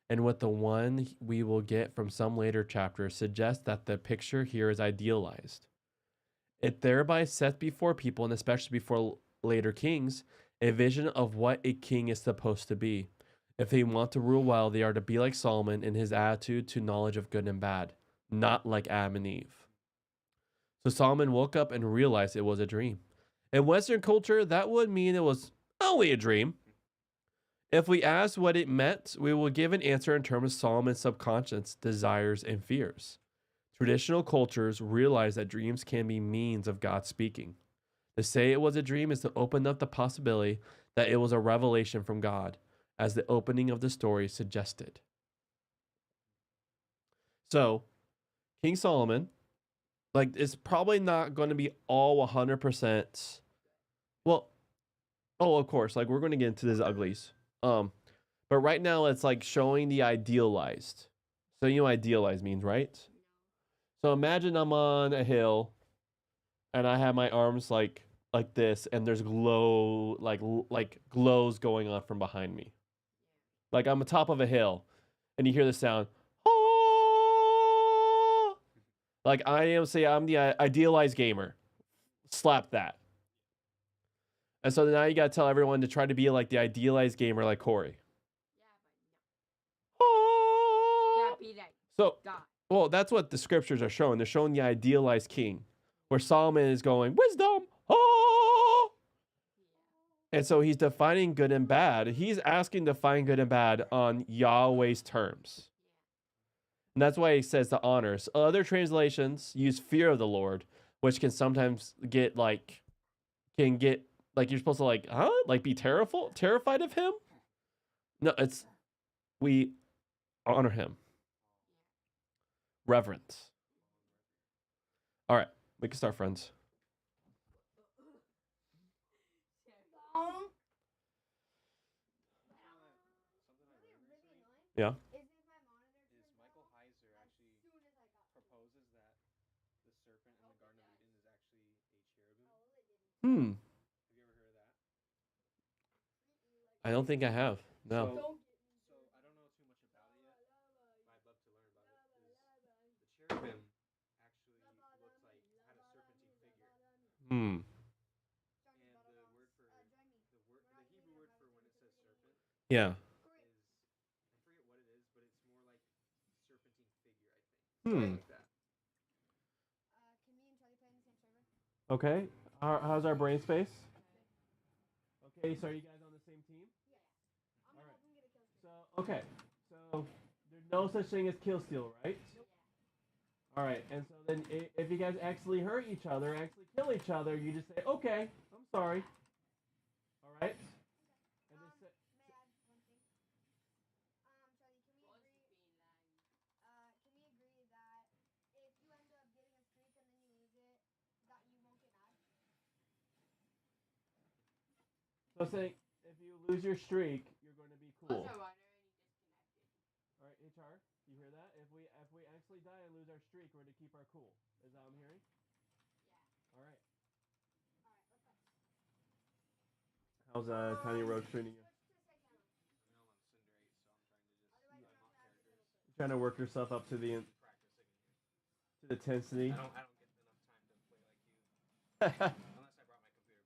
A: and with the one we will get from some later chapters suggests that the picture here is idealized. It thereby sets before people, and especially before later kings, a vision of what a king is supposed to be. If they want to rule well, they are to be like Solomon in his attitude to knowledge of good and bad, not like Adam and Eve. So Solomon woke up and realized it was a dream. In Western culture, that would mean it was only a dream. If we ask what it meant, we will give an answer in terms of Solomon's subconscious desires and fears. Traditional cultures realize that dreams can be means of God speaking. To say it was a dream is to open up the possibility that it was a revelation from God, as the opening of the story suggested. So, King Solomon, it's probably not going to be all 100%. Well, of course, we're going to get into these uglies. But right now it's showing the idealized. So you know what idealized means, right? So imagine I'm on a hill and I have my arms like this and there's glows going on from behind me. Like I'm on top of a hill and you hear the sound. Ah! Like I am, say I'm the idealized gamer. Slap that. And so now you gotta tell everyone to try to be like the idealized gamer, like Corey. So, well, that's what the scriptures are showing. They're showing the idealized king, where Solomon is going, wisdom. Oh! And so he's defining good and bad. He's asking to define good and bad on Yahweh's terms. And that's why he says to honor. So other translations use fear of the Lord, which can sometimes get like, you're supposed to like, huh? Like be terrified of him? No, it's, we honor him. Reverence. All right, we can start, friends. Yeah. Hmm. I don't think I have. No. Hmm. Yeah. Hmm. Okay. How's our brain space? Okay, so are you guys on the same team? All right. So, okay. So, there's no such thing as kill steal, right? All right. And so then if you guys actually hurt each other, actually kill each other, you just say, okay, I'm sorry. All right? And then say, so saying, if you lose your streak, you're going to be cool. All right, HR, you hear that? If we actually die and lose our streak, we're to keep our cool. Is that what I'm hearing? Yeah. All right. How's Tiny Road treating you? You're trying to work yourself up to the intensity. I don't get enough time to play like you.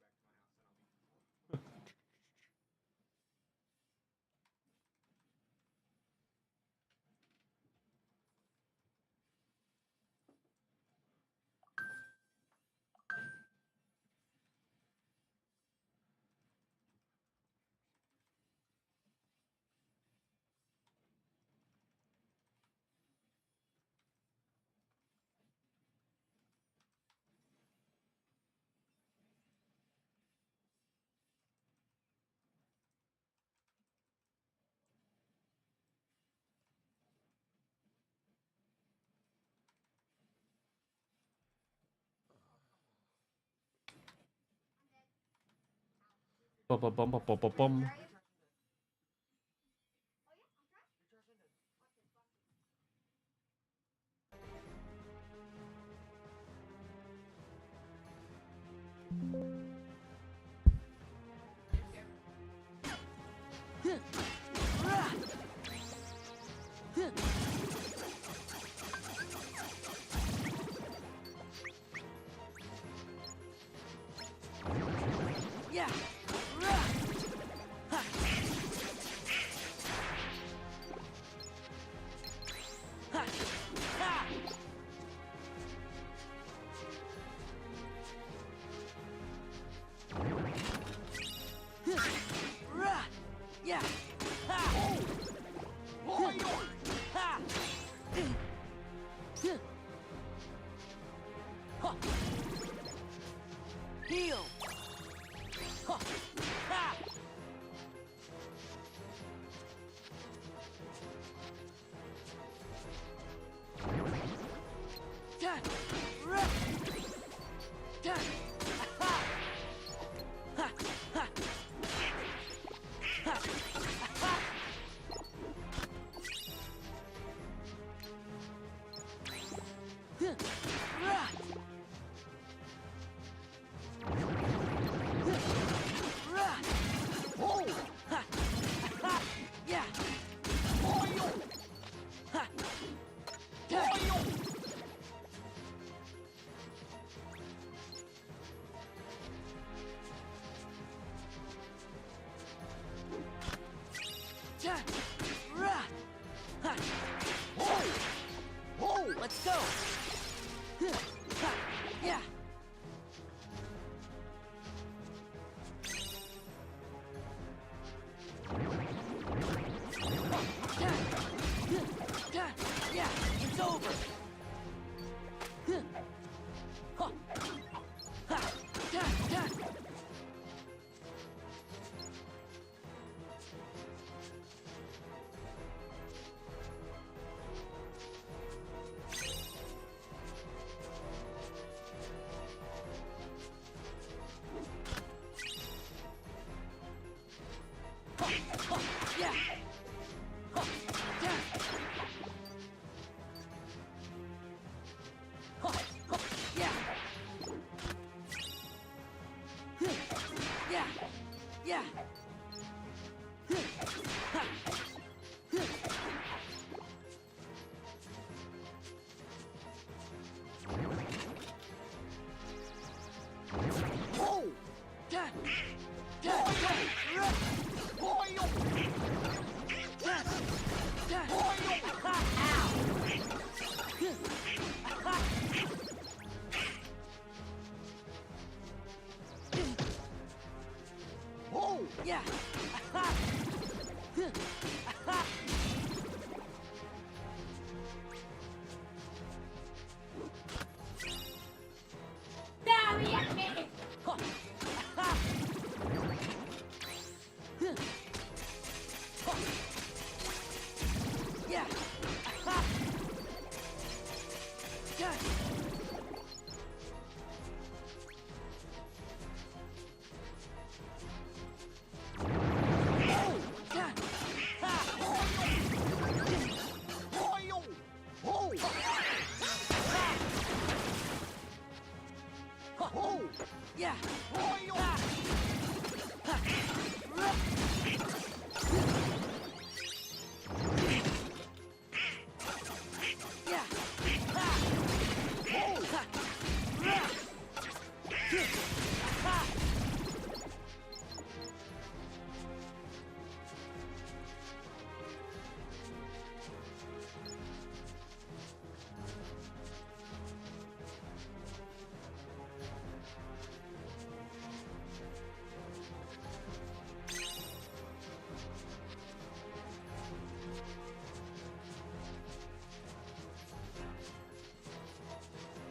A: Bum, bum, bum, bum, bum, bum, bum.
B: Yeah. Yeah. Heal. Let's go! Yeah! Yeah, it's over! Yeah! Yeah! Yeah! Yeah! Yeah!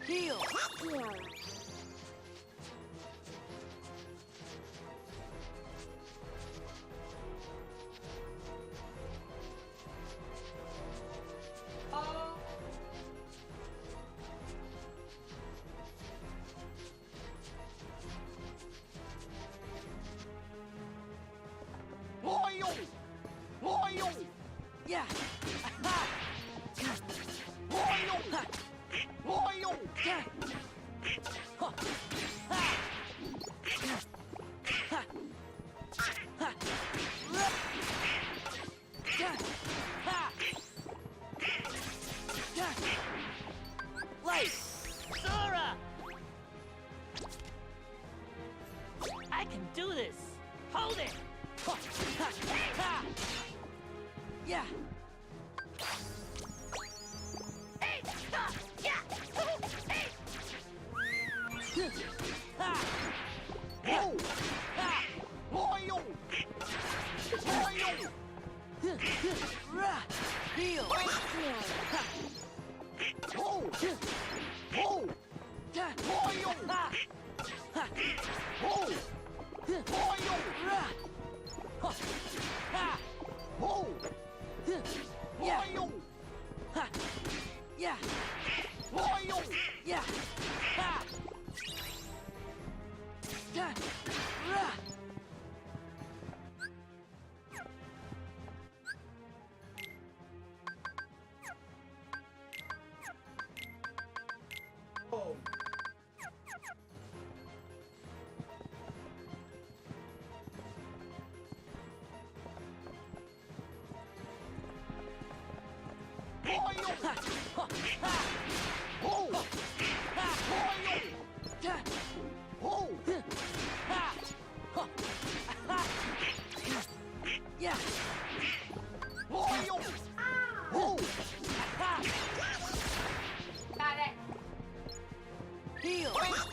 B: Heal! Yeah! Light!
K: Sora! I can do this! Hold it!
B: Yeah! Heal! Yeah! Yeah! Yeah!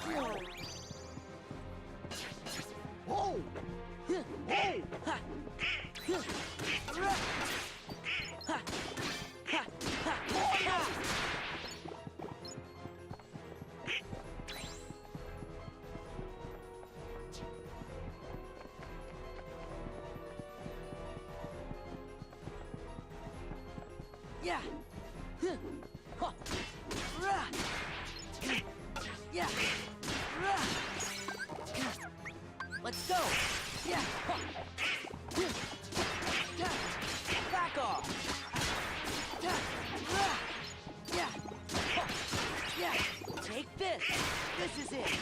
I: Whoa!
K: Yeah. Yeah. Let's go. Yeah. Back off. Yeah. Yeah. Take this. This is it.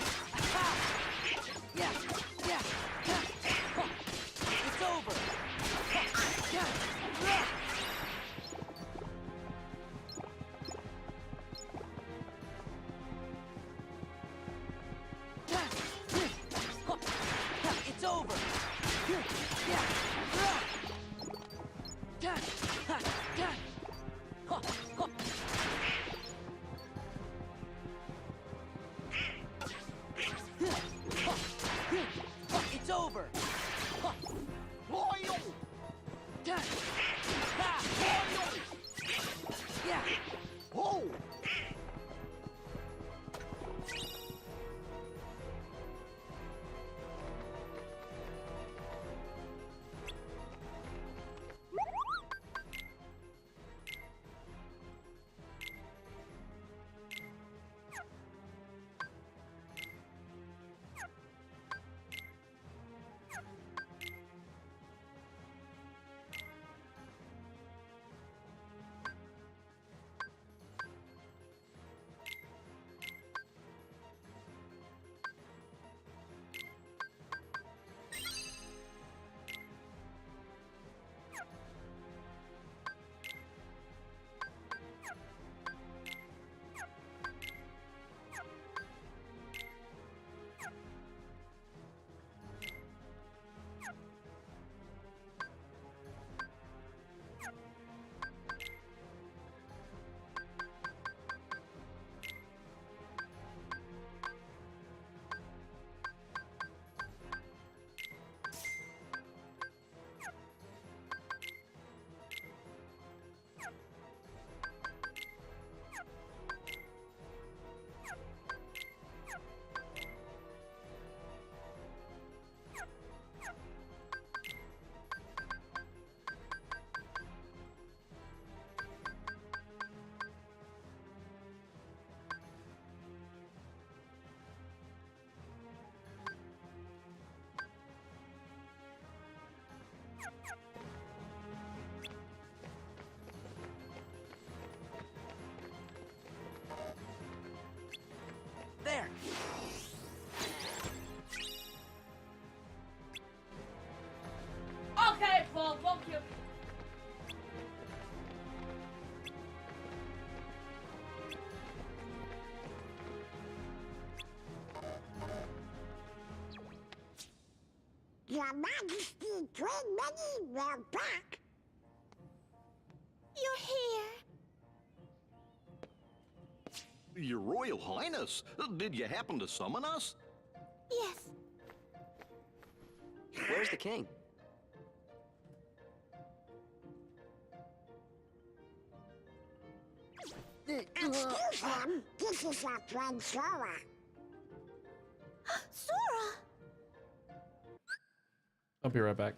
K: Yeah. Yeah. It's over. It's over. It's over. Loyal. Yeah.
I: Whoa!
K: There.
L: Okay, Paul, thank you.
E: Your Majesty, Twin Many, we're back. You're here.
I: Your Royal Highness, did you happen to summon us?
E: Yes.
C: Where's the king?
E: Excuse them. This is our friend Sora. Sora!
A: I'll be right back.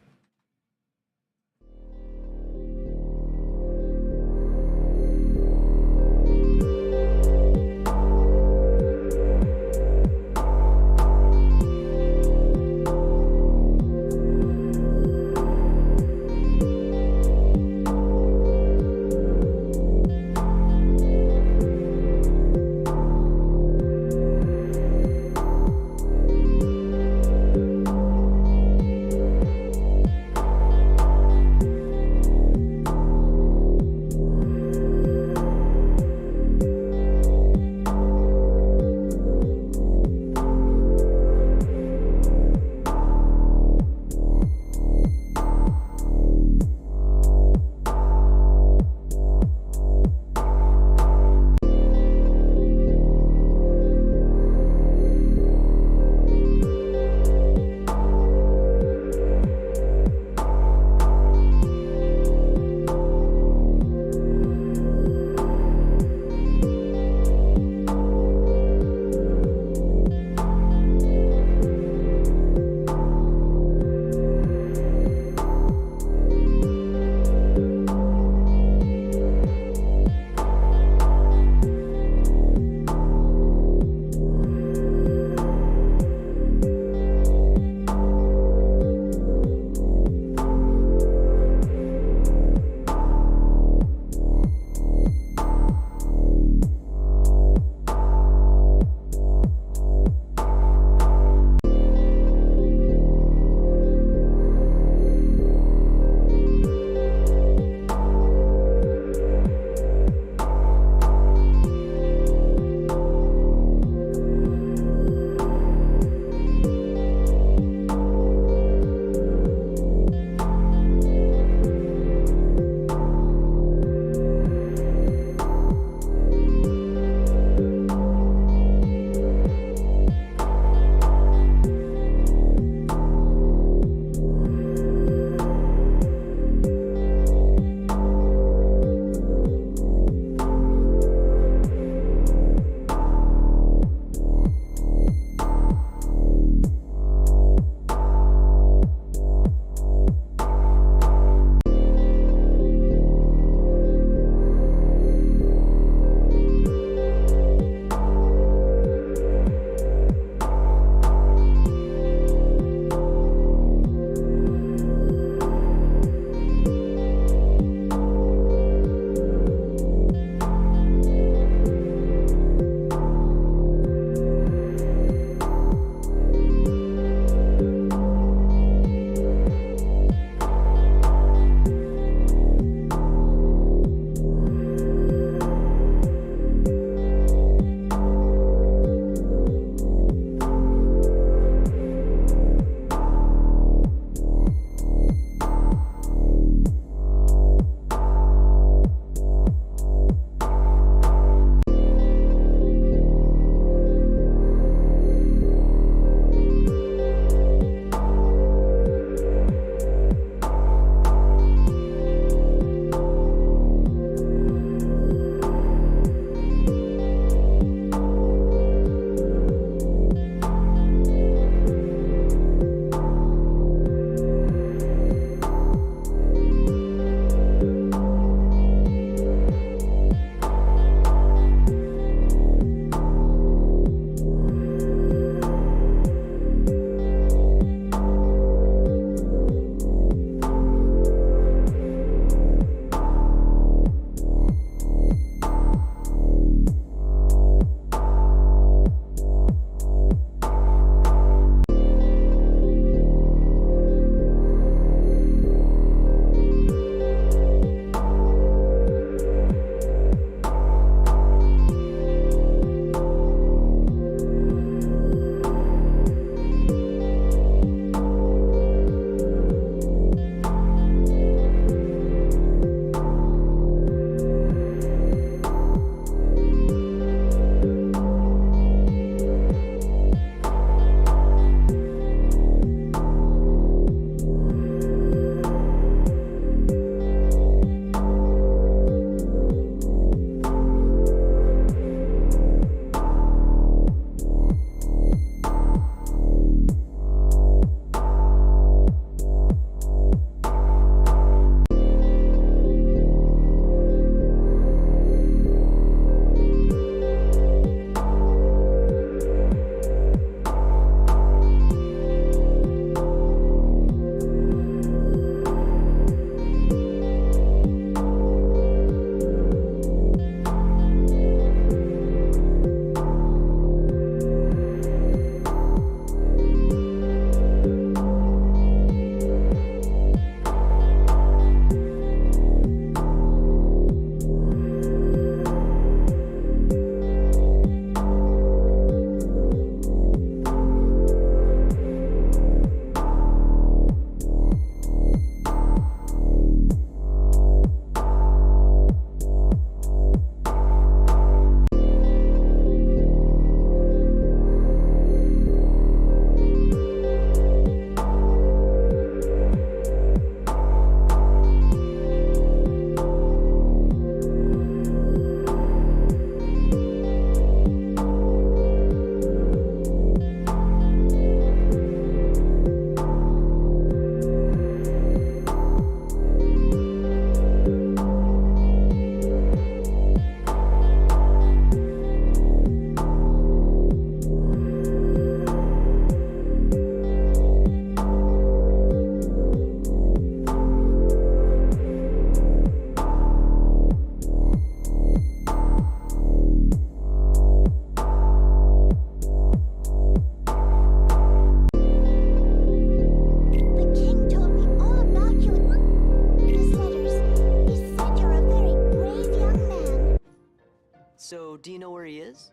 C: do you know where he is?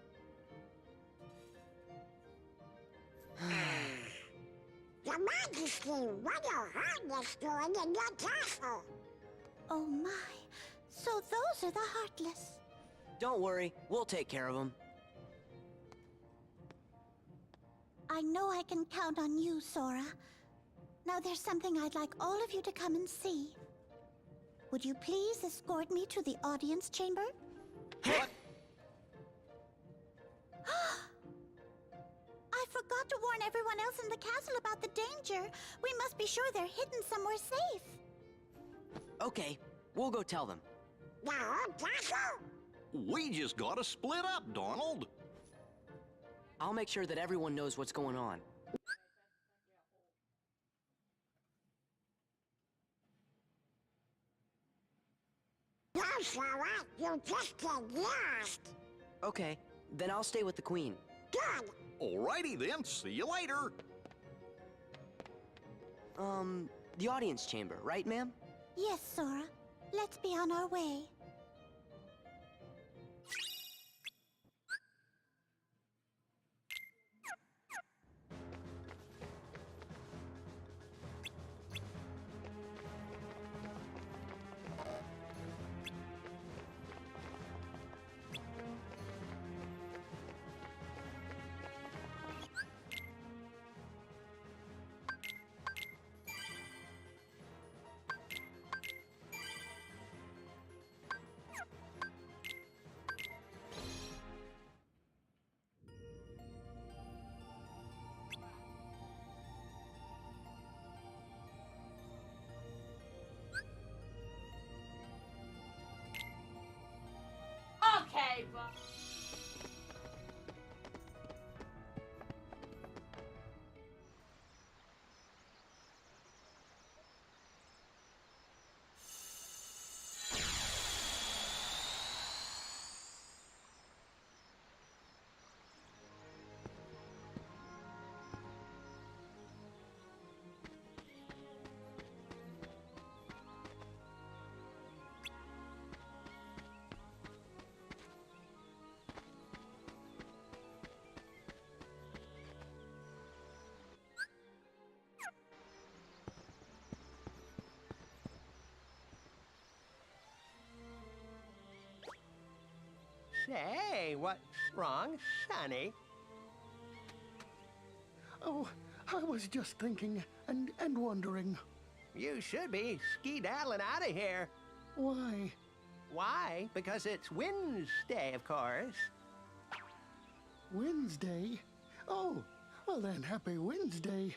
E: Your Majesty, what your Heartless doing in your castle? Oh my, so those are the Heartless.
C: Don't worry, we'll take care of him.
E: I know I can count on you, Sora. Now there's something I'd like all of you to come and see. Would you please escort me to the audience chamber?
C: What?
E: I forgot to warn everyone else in the castle about the danger. We must be sure they're hidden somewhere safe.
C: Okay, we'll go tell them.
E: The whole castle?
I: We just gotta split up, Donald.
C: I'll make sure that everyone knows what's going on.
E: No, Sora, you just get lost.
C: Okay, then I'll stay with the Queen.
E: Good.
I: Alrighty then, see you later.
C: The audience chamber, right, ma'am?
E: Yes, Sora. Let's be on our way.
K: Okay, but.
L: Say, what's wrong, Sonny?
M: Oh, I was just thinking and wondering.
L: You should be skedaddling out of here.
M: Why?
L: Why? Because it's Wednesday, of course.
M: Wednesday? Oh, well then, happy Wednesday.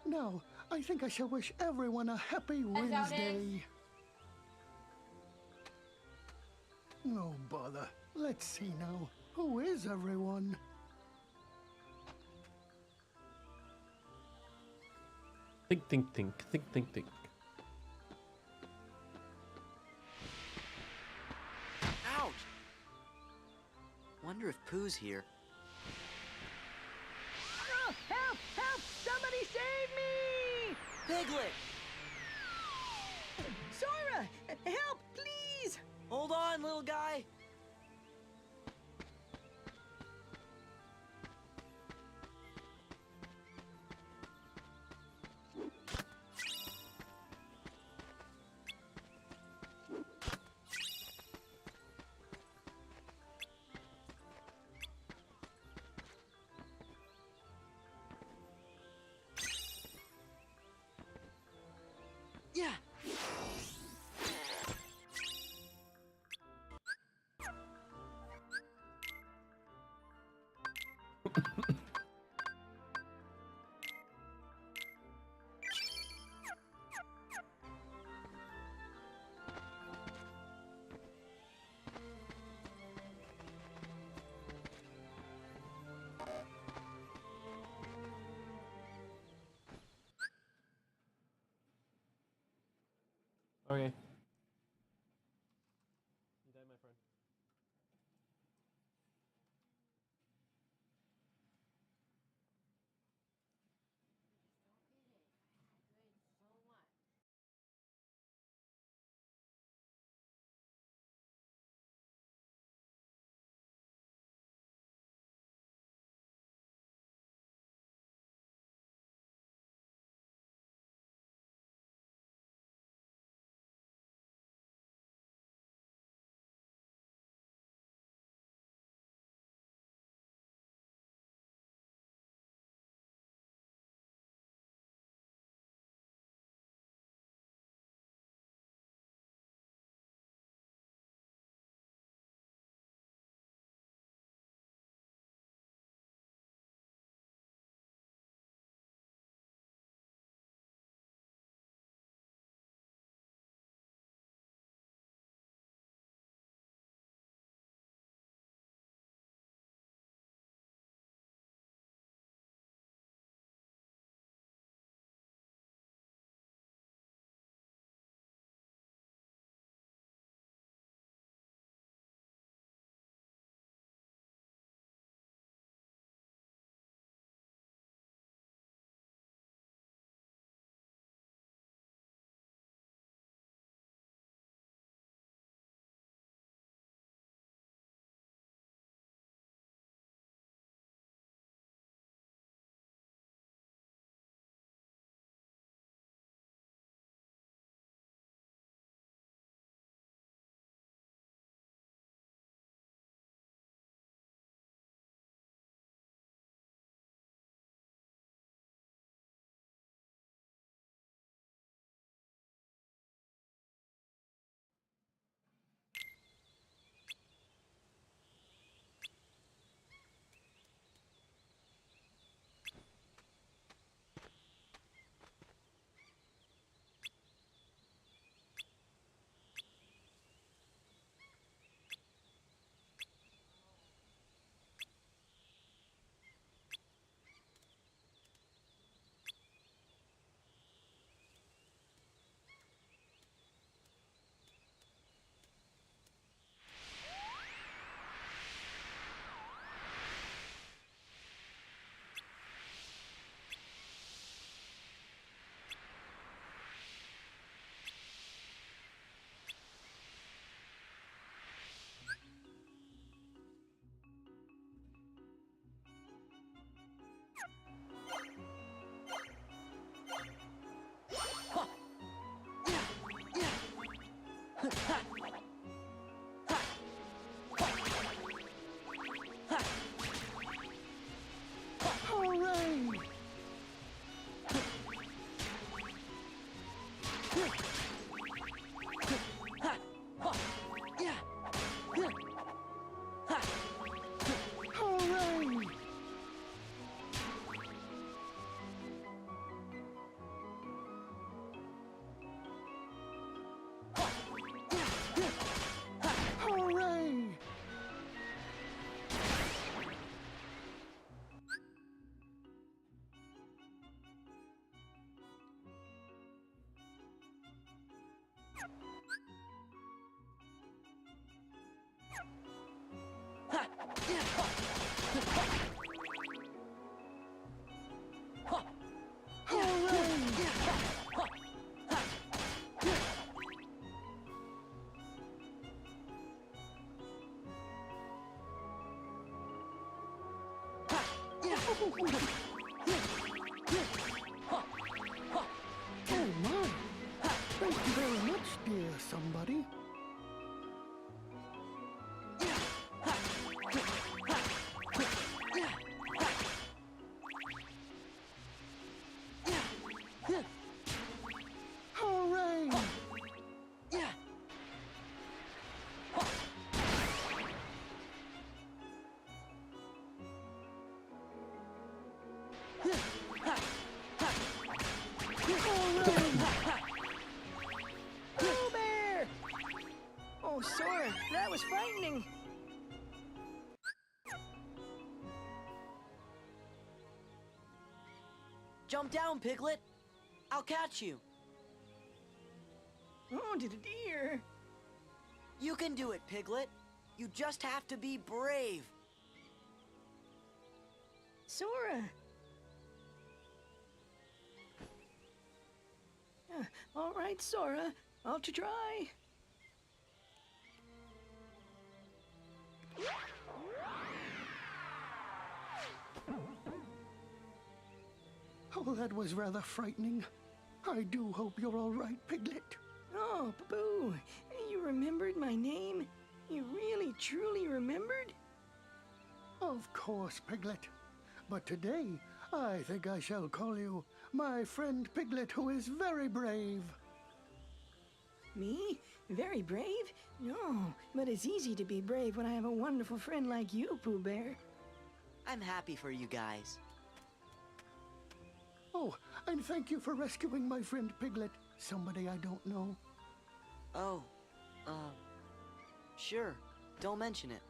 M: Now, I think I shall wish everyone a happy Wednesday. Oh, bother. Let's see now. Who is everyone?
A: Think, think, think, think, think, think.
C: Ouch! Wonder if Pooh's here.
J: Oh, help! Help! Somebody save me!
C: Piglet!
J: Sora! Help, please!
C: Hold on, little guy! Yeah!
A: Okay.
M: Oh my! Thank you very much, dear somebody. Hooray!
L: Pooh Bear! Oh, Sora, that was frightening.
C: Jump down, Piglet. I'll catch you.
L: Oh, dear.
C: You can do it, Piglet. You just have to be brave.
L: Sora. All right, Sora. I'll try.
M: Oh, that was rather frightening. I do hope you're all right, Piglet.
L: Oh, Boo, you remembered my name? You really, truly remembered?
M: Of course, Piglet. But today, I think I shall call you my friend Piglet, who is very brave.
L: Me? Very brave? No, but it's easy to be brave when I have a wonderful friend like you, Pooh Bear.
C: I'm happy for you guys.
M: Oh, and thank you for rescuing my friend Piglet, somebody I don't know.
C: Oh, sure. Don't mention it.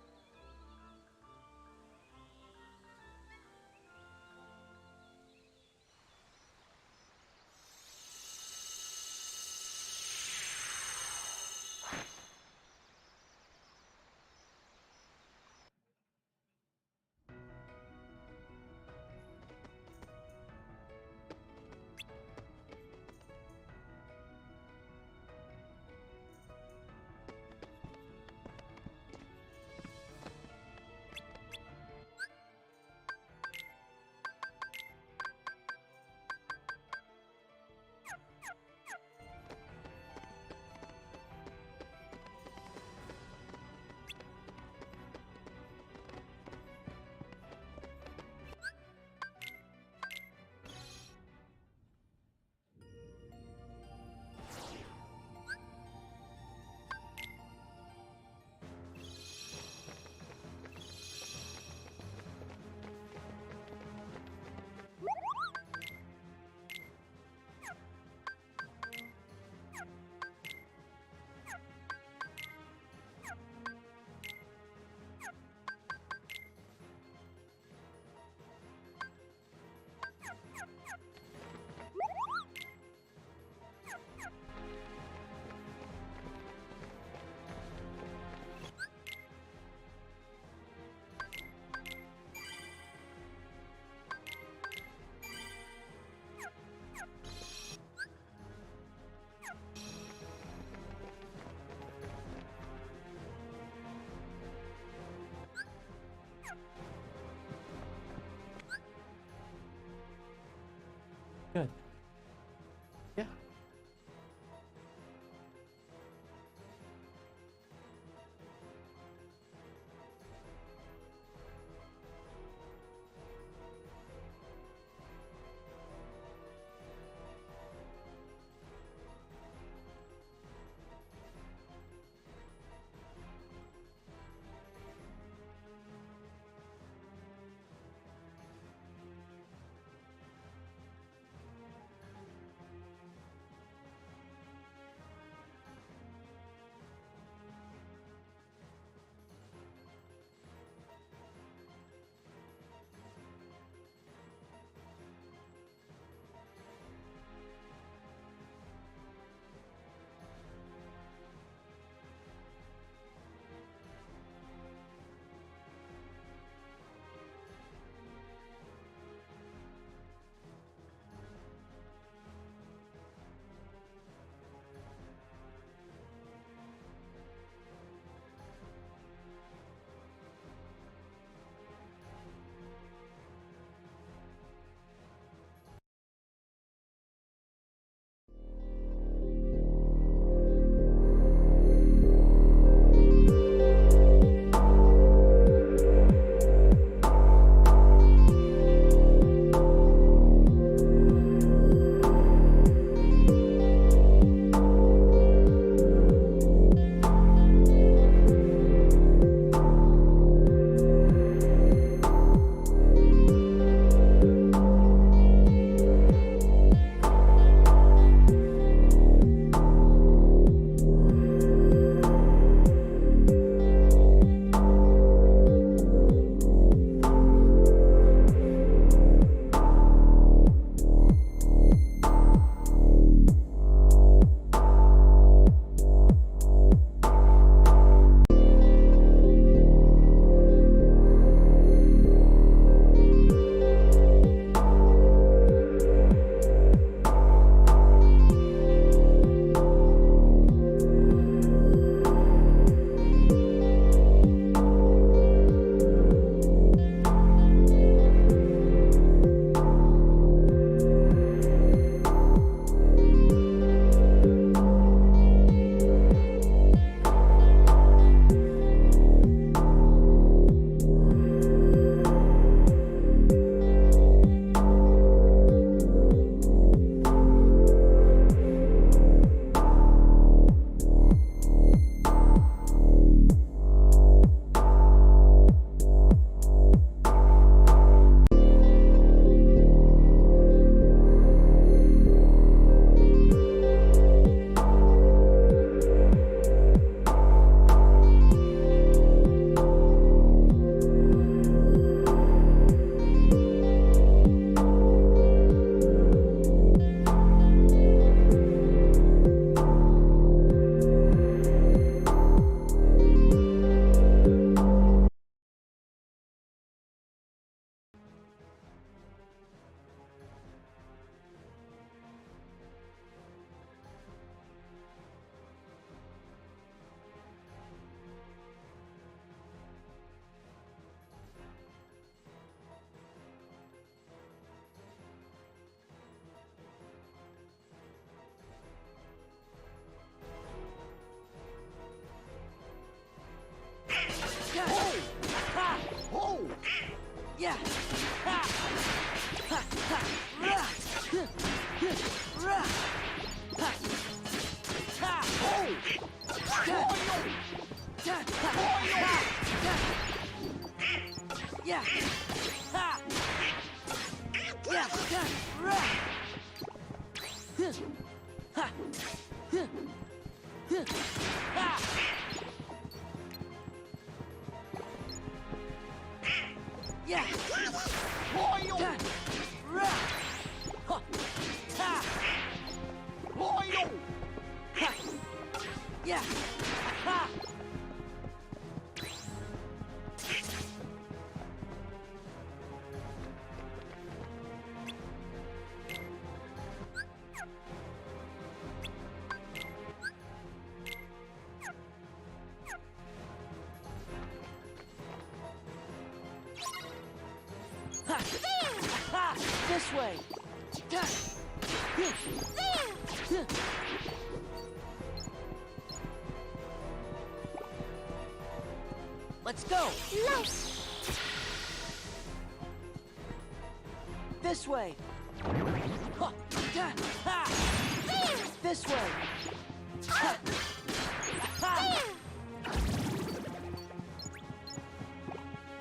A: Good. Yeah.
K: Yeah. Ha. Yeah. Ha. Ha. Yeah. Loyal. Loyal. Yeah. Ha. This way. Let's go.
E: Nice.
K: This way. This way.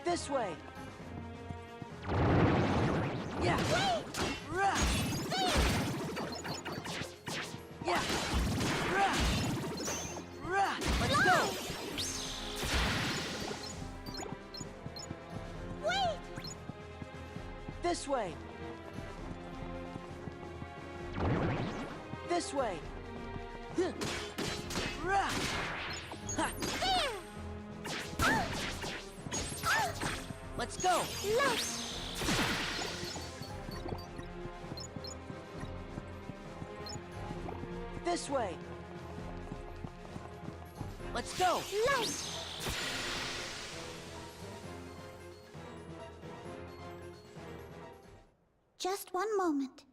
K: This way. Yeah. Yeah. Let's go.
E: Wait.
K: This way. This way. Let's go.
E: Nice.
K: This way. Let's go.
E: Nice. Just one moment.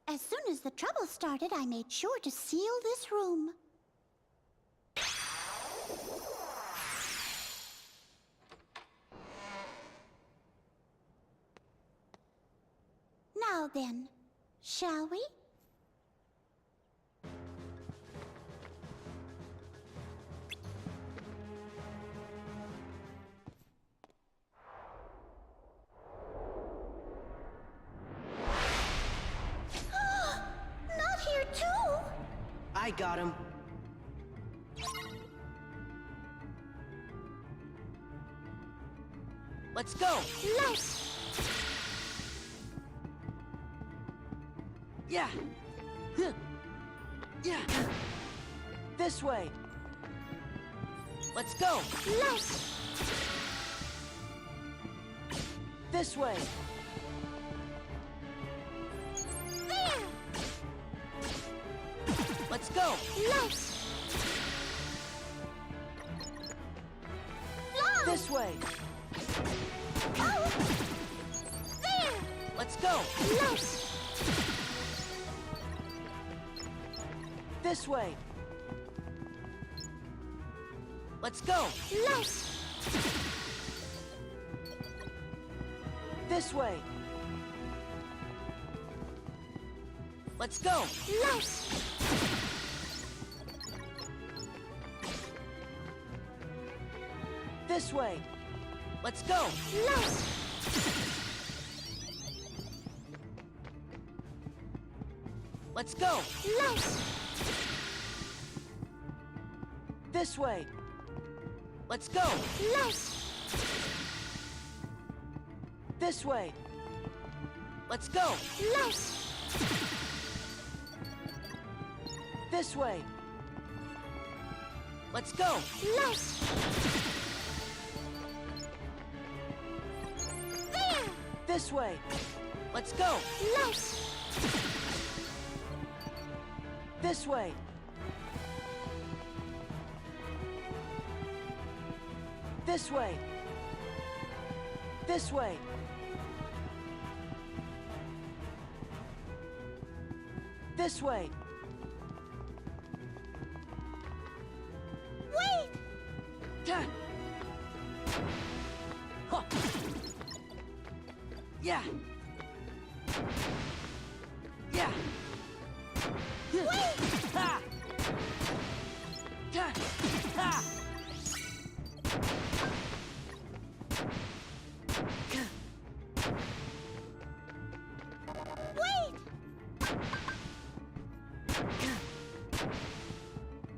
E: As soon as the trouble started, I made sure to seal this room. Now then, shall we? Not here too!
C: I got him.
K: Let's go.
E: Nice!
K: Yeah. Yeah. This way. Let's go.
E: Nice!
K: This way.
E: There!
K: Let's go.
E: Nice! Long!
K: This way.
E: Oh! There!
K: Let's go.
E: Nice!
K: This way. Let's go.
E: Nice!
K: This way. Let's go.
E: Nice!
K: This way. Let's go.
E: Nice!
K: Let's go.
E: Nice!
K: This way. Let's go.
E: Nice!
K: This way. Let's go.
E: Nice!
K: This way. Let's go.
E: Nice! There!
K: This way. Let's go.
E: Nice!
K: This way. This way. This way. This way.
E: Wait!
K: Huh.
J: Yeah. Yeah.
E: Wait!
J: Ha! Ha! Ha!
E: Wait!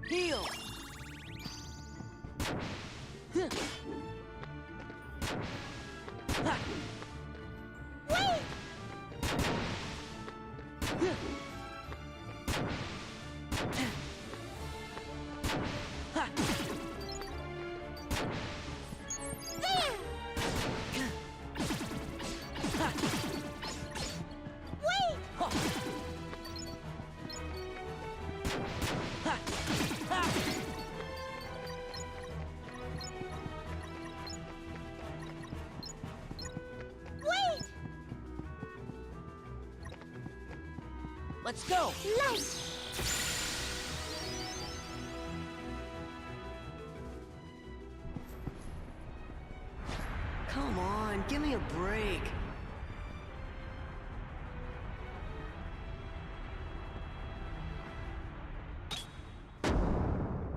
J: Heal. Ha!
E: Wait!
J: Ha!
E: There!
J: Ha!
E: Wait!
J: Ha! Ha! Ha!
E: Wait!
J: Let's go.
E: Light!
C: Come on, give me a break.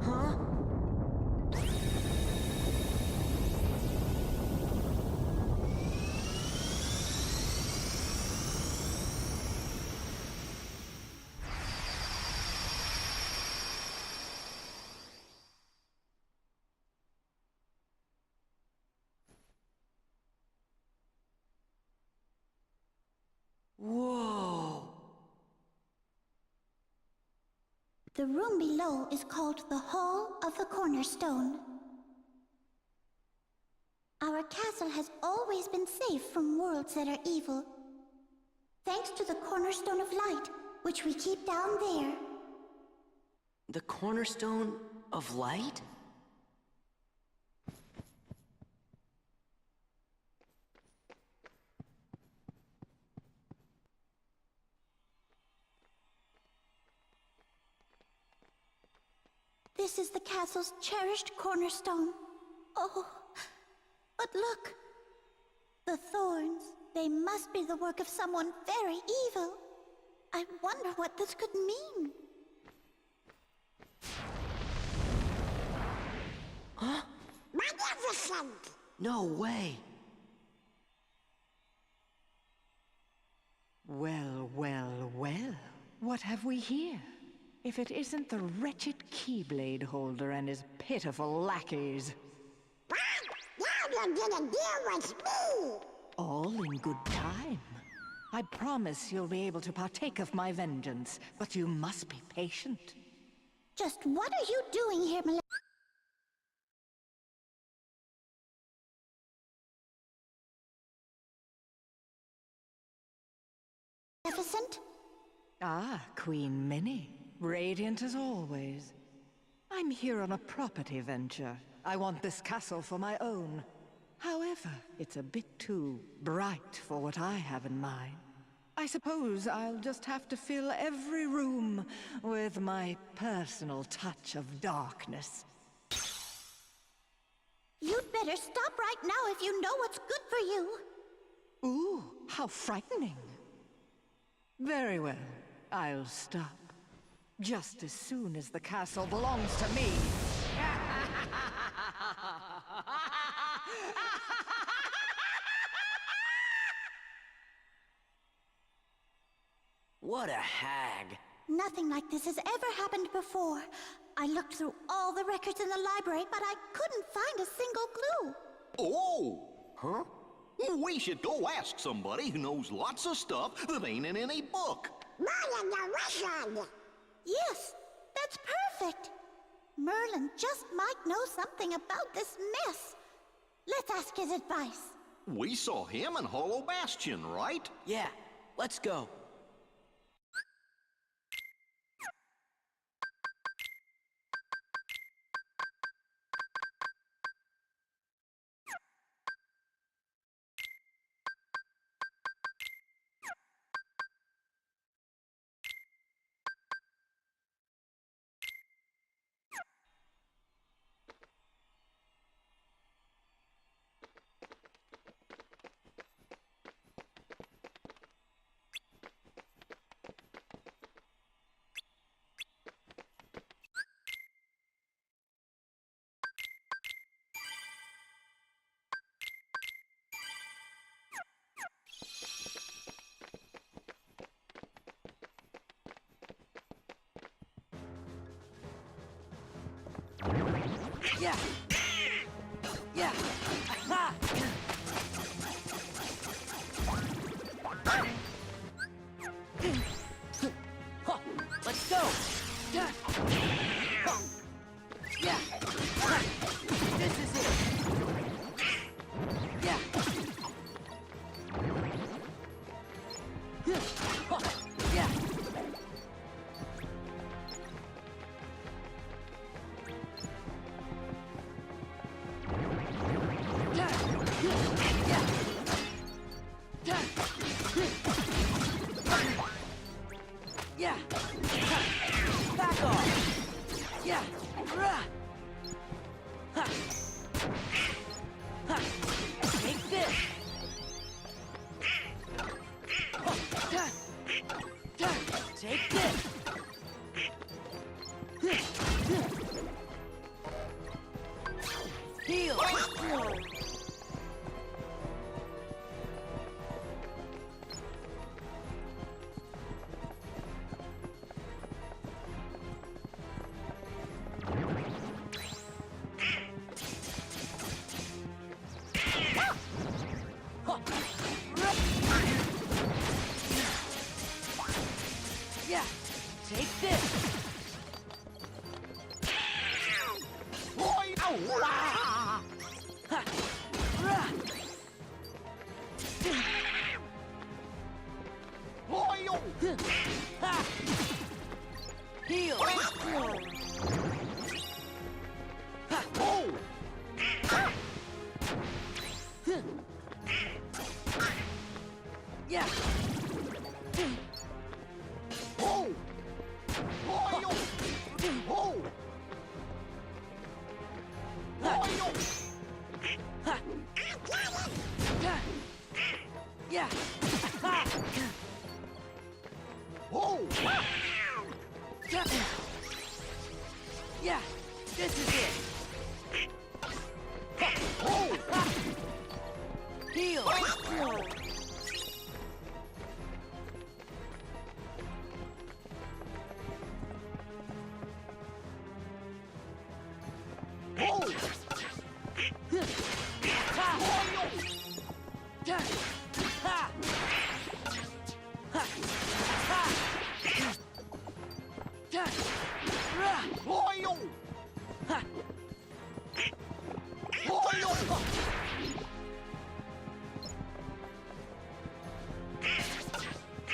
C: Huh? Whoa.
E: The room below is called the Hall of the Cornerstone. Our castle has always been safe from worlds that are evil, thanks to the Cornerstone of Light, which we keep down there.
C: The cornerstone of light?
E: This is the castle's cherished cornerstone. Oh, but look! The thorns, they must be the work of someone very evil. I wonder what this could mean.
C: Huh?
E: Magnificent!
C: No way.
J: Well, well, well. What have we here? If it isn't the wretched Keyblade holder and his pitiful lackeys.
E: Now you're gonna deal with me!
J: All in good time. I promise you'll be able to partake of my vengeance, but you must be patient.
E: Just what are you doing here, Maleficent?
J: Ah, Queen Minnie. Radiant as always. I'm here on a property venture. I want this castle for my own. However, it's a bit too bright for what I have in mind. I suppose I'll just have to fill every room with my personal touch of darkness.
E: You'd better stop right now if you know what's good for you.
J: Ooh, how frightening. Very well, I'll stop. Just as soon as the castle belongs to me.
C: What a hag.
E: Nothing like this has ever happened before. I looked through all the records in the library, but I couldn't find a single clue.
I: Oh! Huh? We should go ask somebody who knows lots of stuff that ain't in any book.
E: Merlin the Wizard! Yes, that's perfect. Merlin just might know something about this mess. Let's ask his advice.
I: We saw him in Hollow Bastion, right?
C: Yeah, let's go.
K: Yeah. Yeah. Aha. Let's go. Yeah. Yeah. This is it. Yeah. Yeah. Yeah. Back off. Yeah. Ha. Ha. Take this. Take this. Heal. Yeah, take this.
I: Boy, oh,
K: Ha. Rah.
I: boy, oh.
K: Ha. Heal. Ha.
I: Oh.
K: Yeah.
I: Oh. Boy, oh. Oh. Boy, oh.
K: Ha. Yeah. Ha.
I: Oh.
K: Yeah. This is it.
I: Oh.
K: Heal.
I: Oh.
K: Ha. Ha. Ha. Ha. Ha. Rah.
I: Boy, oh.
K: Ha.
I: Boy, oh.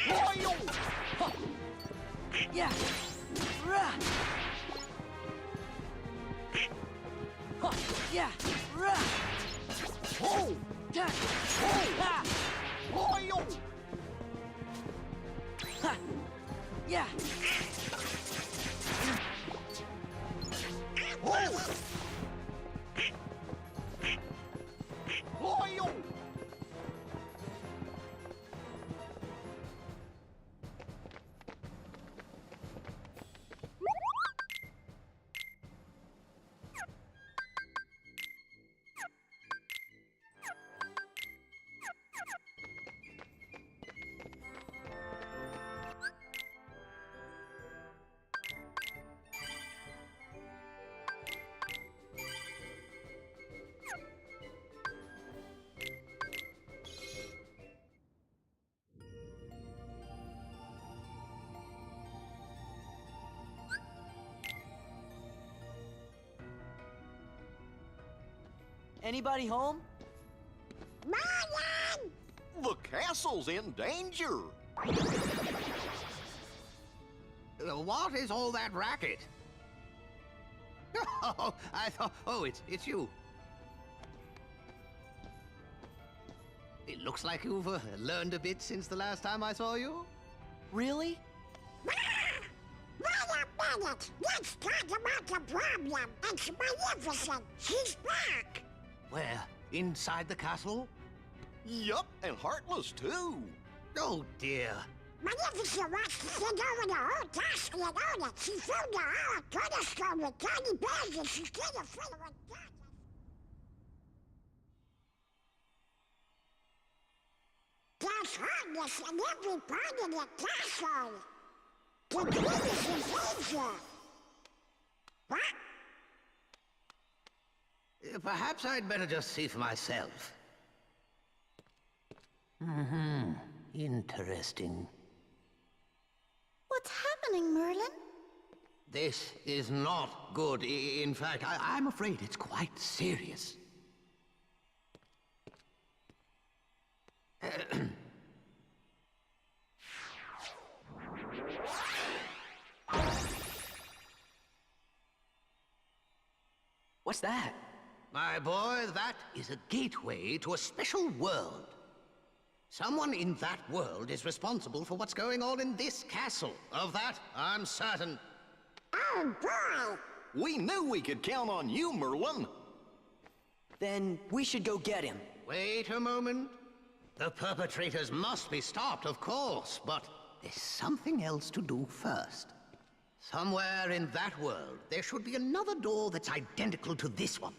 I: Boy, oh.
K: Yeah. Rah. Yeah. Rah.
I: Oh.
K: Ha. Ha.
I: Boy, oh.
K: Ha. Yeah.
I: Oh. Boy, oh.
C: Anybody home?
E: Mom!
I: The castle's in danger.
N: What is all that racket? Oh, I thought. Oh, it's you. It looks like you've learned a bit since the last time I saw you.
C: Really?
E: Wait a minute! Let's talk about the problem. It's Maleficent. She's back.
N: Where? Inside the castle?
I: Yup, and Heartless too.
N: Oh dear.
E: Maleficent wants to send over the whole castle and own it. She filled the whole cornerstone with tiny bears and she's gonna fill it with dirt. There's hardness in every part of the castle. The queen is in danger. What?
N: Perhaps I'd better just see for myself. Interesting.
E: What's happening, Merlin?
N: This is not good. In fact, I'm afraid it's quite serious.
C: What's that?
N: My boy, that is a gateway to a special world. Someone in that world is responsible for what's going on in this castle. Of that, I'm certain.
I: Oh, boy! We knew we could count on you, Merlin.
C: Then we should go get him.
N: Wait a moment. The perpetrators must be stopped, of course, but there's something else to do first. Somewhere in that world, there should be another door that's identical to this one.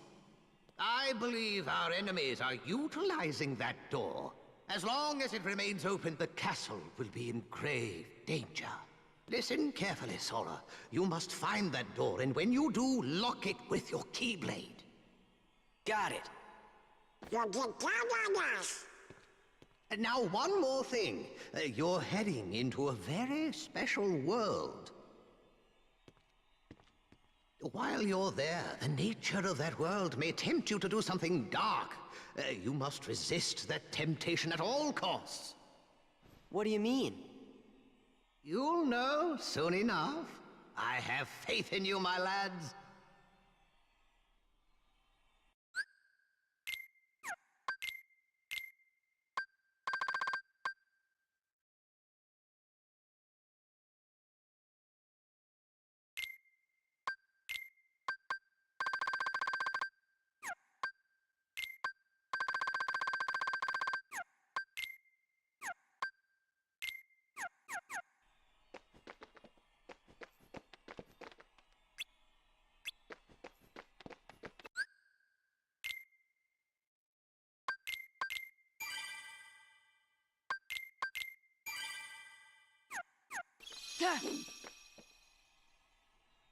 N: I believe our enemies are utilizing that door. As long as it remains open, the castle will be in grave danger. Listen carefully, Sora. You must find that door, and when you do, lock it with your keyblade.
C: Got it.
E: You'll get down on us.
N: And now, one more thing. You're heading into a very special world. While you're there, the nature of that world may tempt you to do something dark. You must resist that temptation at all costs.
C: What do you mean?
N: You'll know soon enough. I have faith in you, my lads.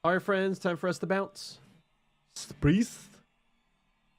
A: All right, friends, time for us to bounce. Priest.